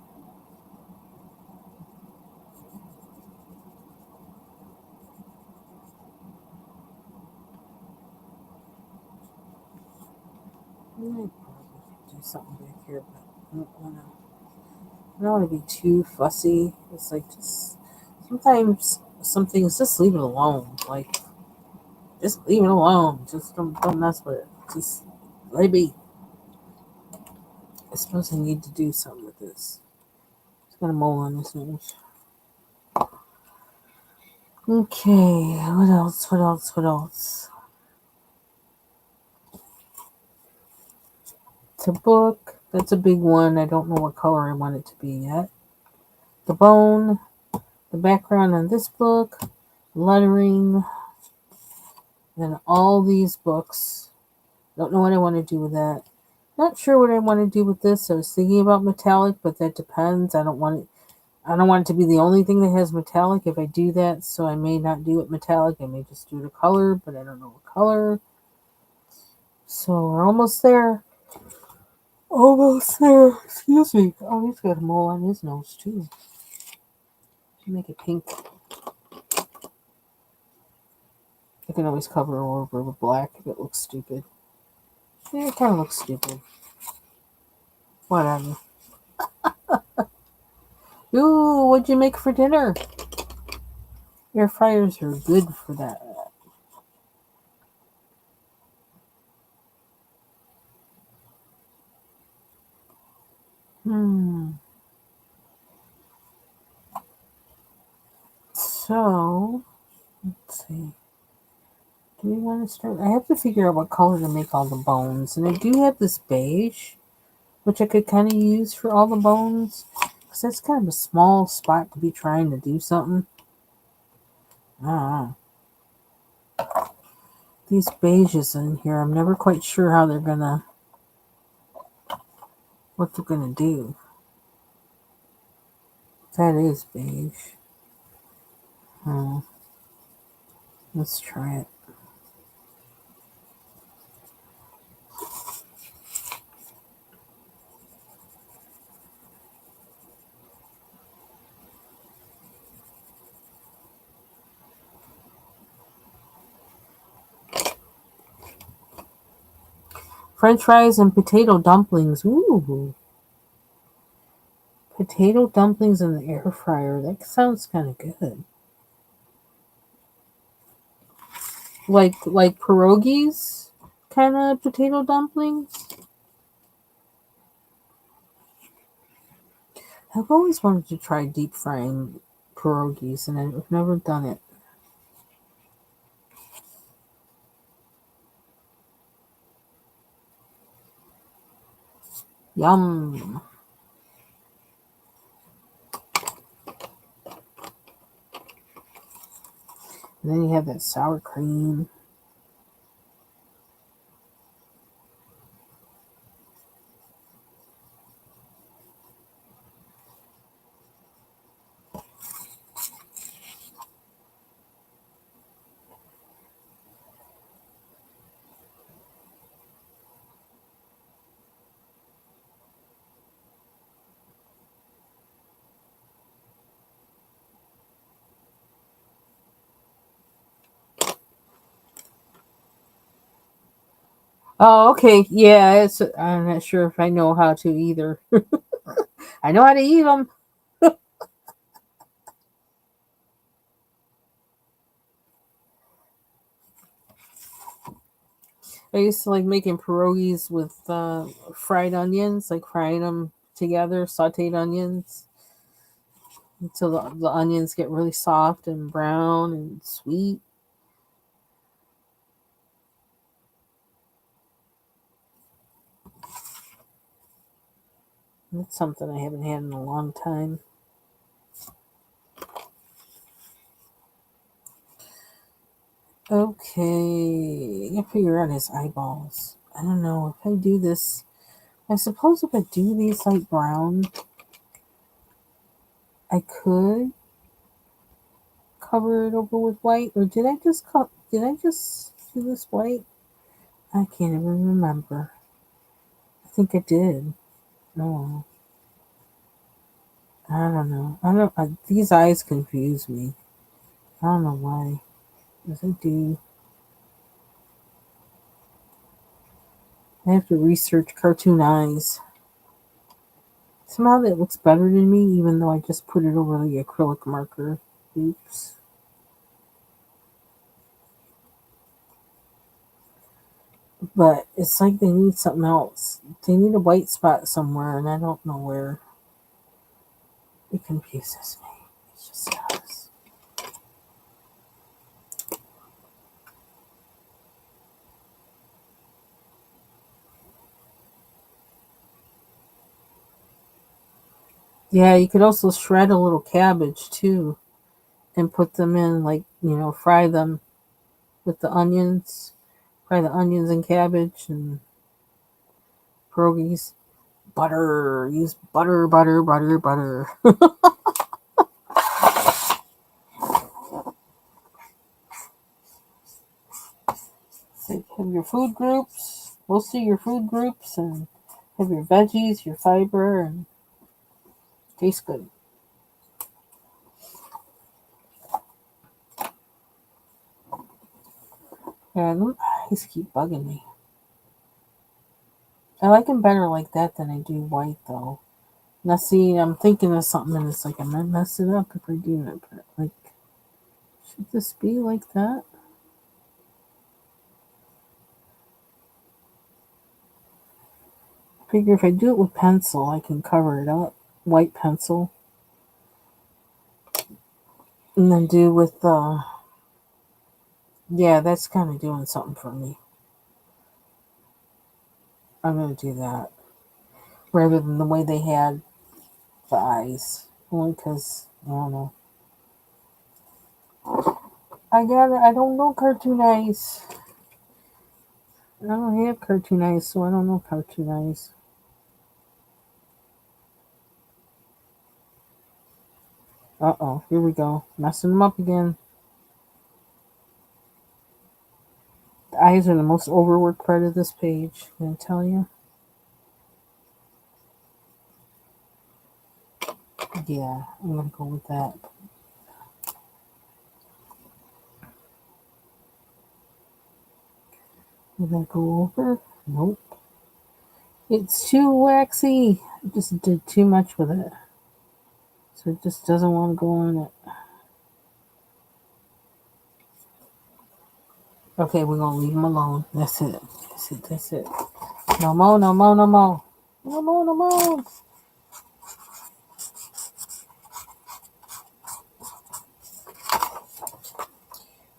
I might probably do something back here, but I don't want to be too fussy. It's like just sometimes some things just leave it alone. Like just leave it alone. Just don't mess with it. Just let it be. I suppose I need to do something with this. It's got a mole on his nose. Okay, what else? What else? What else? It's a book. That's a big one. I don't know what color I want it to be yet. The bone, the background on this book, lettering, and all these books. Don't know what I want to do with that. Not sure what I want to do with this. I was thinking about metallic, but that depends. I don't want it to be the only thing that has metallic if I do that, so I may not do it metallic. I may just do it a color, but I don't know what color. So we're almost there. Almost there. Excuse me. Oh, he's got a mole on his nose, too. Make it pink. I can always cover it over with black if it looks stupid. Yeah, it kind of looks stupid. Whatever. Ooh, what'd you make for dinner? Air fryers are good for that. So, let's see. Do we want to start? I have to figure out what color to make all the bones. And I do have this beige, which I could kind of use for all the bones. Because that's kind of a small spot to be trying to do something. I don't know. These beiges in here, I'm never quite sure how what they're gonna do. That is beige. Oh, let's try it. French fries and potato dumplings. Ooh. Potato dumplings in the air fryer. That sounds kind of good. Like pierogies kind of potato dumplings. I've always wanted to try deep frying pierogies, and I've never done it. Yum. And then you have that sour cream. Oh, okay. Yeah, I'm not sure if I know how to either. I know how to eat them. I used to like making pierogies with fried onions, like frying them together, sauteed onions until the onions get really soft and brown and sweet. That's something I haven't had in a long time. Okay, I gotta figure out his eyeballs. I don't know if I do this. I suppose if I do these like brown, I could cover it over with white. Or did I just Did I just do this white? I can't even remember. I think I did. No, I don't know. I don't. These eyes confuse me. I don't know why. Yes, I do. I have to research cartoon eyes. Somehow that looks better than me, even though I just put it over the acrylic marker. Oops. But it's like they need something else. They need a white spot somewhere, and I don't know where. It confuses me. It just does. Yeah, you could also shred a little cabbage too and put them in, like, fry them with the onions. Fry the onions and cabbage and pierogies. Butter. Use butter, butter, butter, butter. So have your food groups, mostly your food groups, and have your veggies, your fiber, and tastes good. Yeah, them eyes keep bugging me. I like them better like that than I do white, though. Now, see, I'm thinking of something, and it's like I might mess it up if I do it, but like, should this be like that? I figure if I do it with pencil, I can cover it up, white pencil, and then do with yeah, that's kind of doing something for me. I'm gonna do that rather than the way they had the eyes, only because I don't know. I got it. I don't know cartoon eyes. I don't have cartoon eyes, so I don't know cartoon eyes. Uh oh, here we go, messing them up again. The eyes are the most overworked part of this page. Can I tell you? Yeah, I'm gonna go with that. Did that go over? Nope. It's too waxy. I just did too much with it. So it just doesn't want to go on it. Okay, we're gonna leave him alone. That's it. That's it. That's it. No more, no more, no more. No more, no more.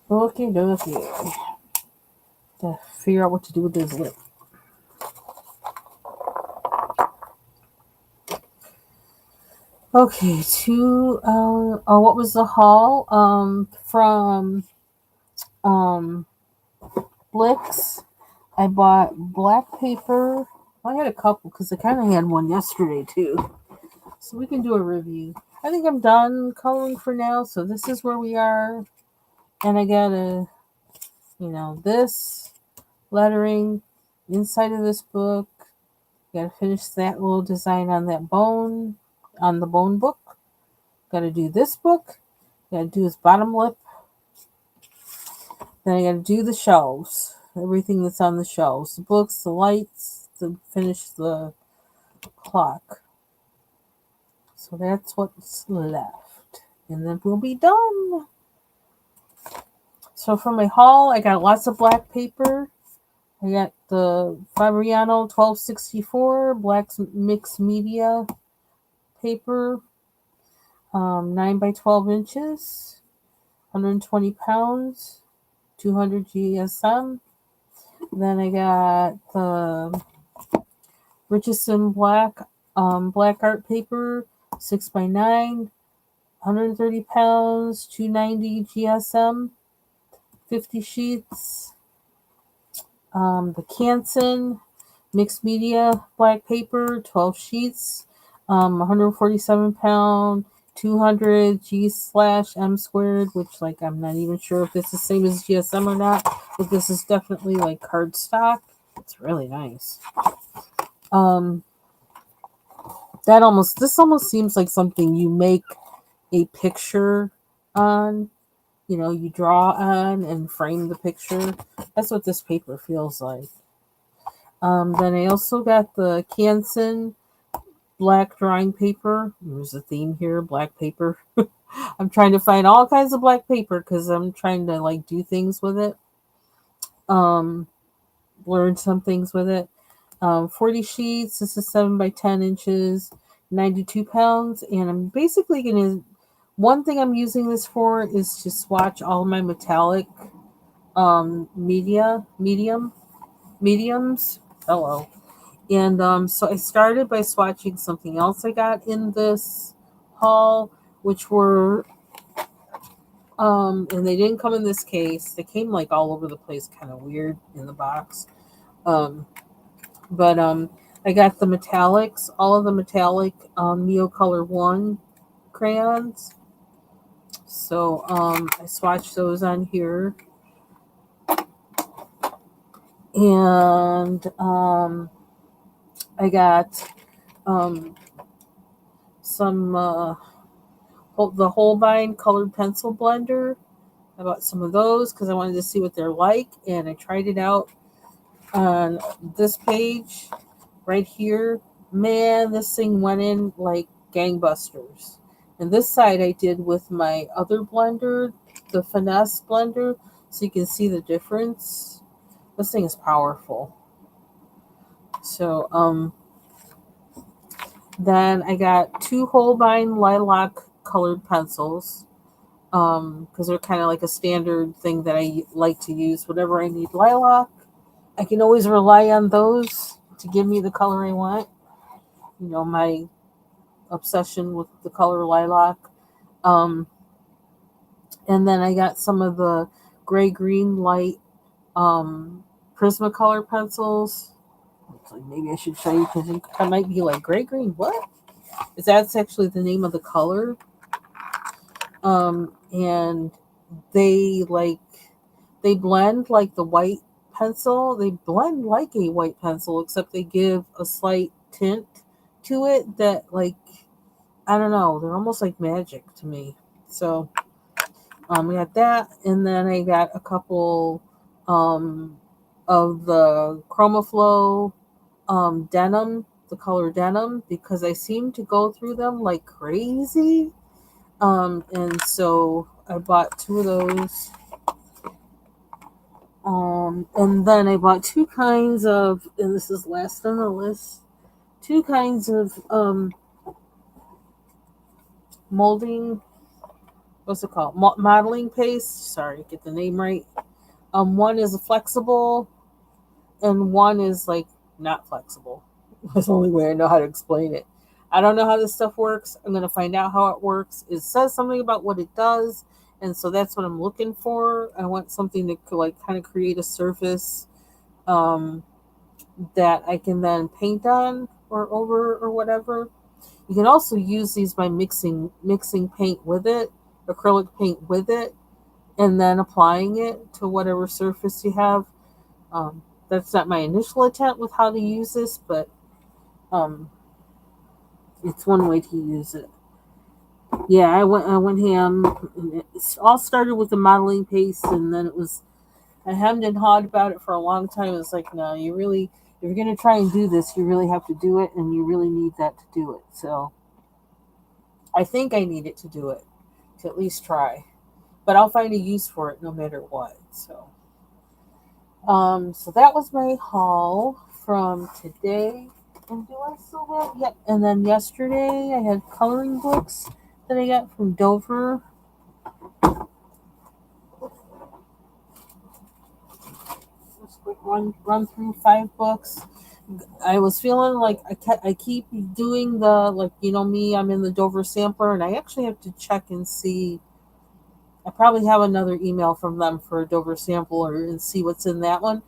Okay, okay. To figure out what to do with his lip. Okay, what was the haul? From um Blix. I bought black paper. I had a couple because I kind of had one yesterday too. So we can do a review. I think I'm done coloring for now. So this is where we are. And I got this lettering inside of this book. Gotta finish that little design on that bone, on the bone book. Gotta do this book. Gotta do his bottom lip. Then I gotta do the shelves. Everything that's on the shelves. The books, the lights, to finish the clock. So that's what's left. And then we'll be done. So for my haul, I got lots of black paper. I got the Fabriano 1264 black mixed media paper, 9 by 12 inches, 120 pounds, 200 GSM. Then I got the Richardson black art paper, 6 by 9, 130 pounds, 290 GSM, 50 sheets. The Canson mixed media black paper, 12 sheets, 147 pound, 200 G/M squared, which like I'm not even sure if it's the same as GSM or not, but this is definitely like cardstock. It's really nice. Um, this almost seems like something you make a picture on. You draw on and frame the picture. That's what this paper feels like. Then I also got the Canson black drawing paper. There's a theme here, black paper. I'm trying to find all kinds of black paper because I'm trying to like do things with it. Learn some things with it. 40 sheets. This is 7 by 10 inches, 92 pounds. And I'm basically going to, one thing I'm using this for is to swatch all my metallic mediums. Hello. And so I started by swatching something else I got in this haul, which were, and they didn't come in this case. They came like all over the place, kind of weird in the box. But I got the metallics, all of the metallic Neocolor 1 crayons. So I swatched those on here. And I got some the Holbein colored pencil blender. I bought some of those because I wanted to see what they're like, and I tried it out on this page right here. Man, this thing went in like gangbusters. And this side I did with my other blender, the Finesse blender, so you can see the difference. This thing is powerful. So then I got 2 Holbein lilac colored pencils because they're kind of like a standard thing that I like to use whenever I need lilac. I can always rely on those to give me the color I want. My obsession with the color lilac. Um, and then I got some of the gray green light Prismacolor pencils. Maybe I should show you because I might be like, gray green, what? That's actually the name of the color. And they blend like the white pencil. They blend like a white pencil, except they give a slight tint to it that, like, I don't know, they're almost like magic to me. So we got that, and then I got a couple of the ChromaFlow denim, the color denim, because I seem to go through them like crazy. And so I bought 2 of those. And then I bought 2 kinds of, and this is last on the list, 2 kinds of molding, what's it called? Modeling paste. Sorry, get the name right. One is a flexible, and one is like not flexible. That's the only way I know how to explain it. I don't know how this stuff works. I'm going to find out how it works. It says something about what it does. And so that's what I'm looking for. I want something that could like kind of create a surface um, that I can then paint on or over or whatever. You can also use these by mixing paint with it, acrylic paint with it, and then applying it to whatever surface you have. Um, that's not my initial attempt with how to use this, but um, it's one way to use it. Yeah, I went ham. It all started with the modeling paste, and then it was I hemmed and hawed about it for a long time. It was like, no, you really, if you're gonna try and do this, you really have to do it, and you really need that to do it. So I think I need it to do it, to at least try. But I'll find a use for it no matter what. So that was my haul from today. And do I still have? Yep. And then yesterday I had coloring books that I got from Dover. Just quick run through 5 books. I was feeling like I keep doing the like me. I'm in the Dover sampler, and I actually have to check and see. I probably have another email from them for a Dover sampler and see what's in that one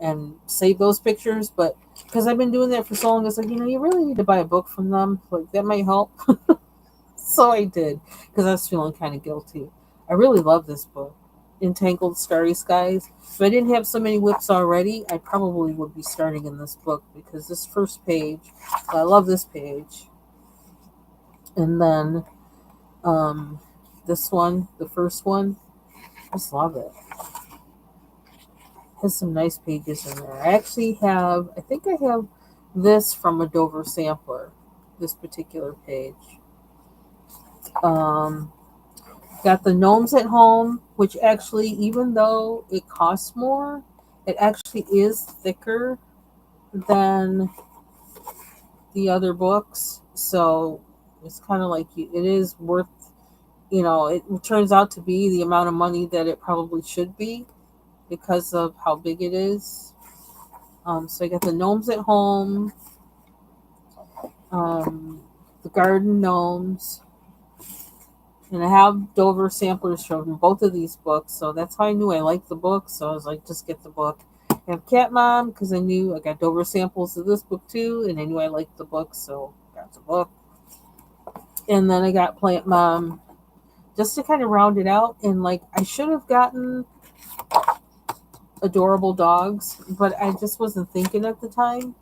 and save those pictures. But because I've been doing that for so long, it's like you really need to buy a book from them. Like that might help. So I did because I was feeling kind of guilty. I really love this book, Entangled Starry Skies. If I didn't have so many whips already, I probably would be starting in this book because this first page, I love this page. And then this one, the first one, just love it. Has some nice pages in there. I think I have this from a Dover sampler, this particular page. Um, Got the Gnomes at Home, which actually, even though it costs more, it actually is thicker than the other books. So it's kind of like it is worth, it turns out to be the amount of money that it probably should be because of how big it is. So I got the Gnomes at Home, um, the Garden Gnomes, and I have Dover samplers from both of these books, so that's how I knew I liked the book. So I was like, just get the book. I have Cat Mom because I knew I got Dover samples of this book too, and I knew I liked the book, so I got the book. And then I got Plant Mom just to kind of round it out. And like, I should have gotten Adorable Dogs, but I just wasn't thinking at the time.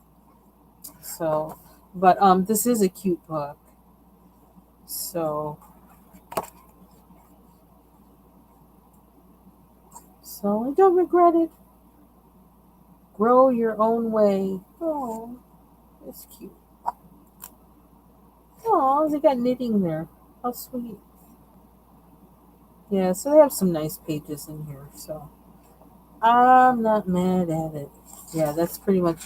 So, but this is a cute book. So I don't regret it. Grow your own way. Oh, that's cute. Oh, they got knitting there. How sweet. Yeah, so they have some nice pages in here. So I'm not mad at it. Yeah, that's pretty much.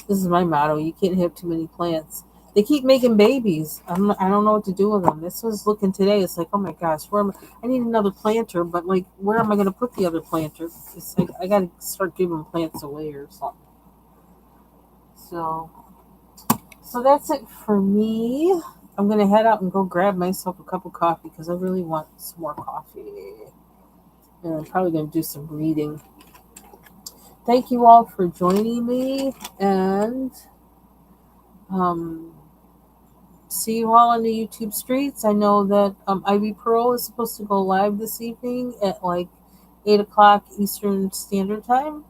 This is my motto. You can't have too many plants. They keep making babies. I don't know what to do with them. This was looking today. It's like, oh my gosh, I need another planter, but like, where am I going to put the other planter? It's like I got to start giving plants away or something. So, so that's it for me. I'm gonna head out and go grab myself a cup of coffee because I really want some more coffee. And I'm probably gonna do some reading. Thank you all for joining me, and um, see you all on the YouTube streets. I know that Ivy Pearl is supposed to go live this evening at like 8 o'clock Eastern Standard Time,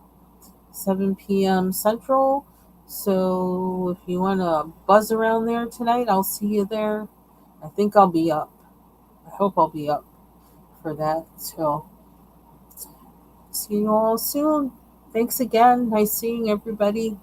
7 p.m. Central. So if you want to buzz around there tonight, I'll see you there. I think I'll be up. I hope I'll be up for that. So see you all soon. Thanks again. Nice seeing everybody.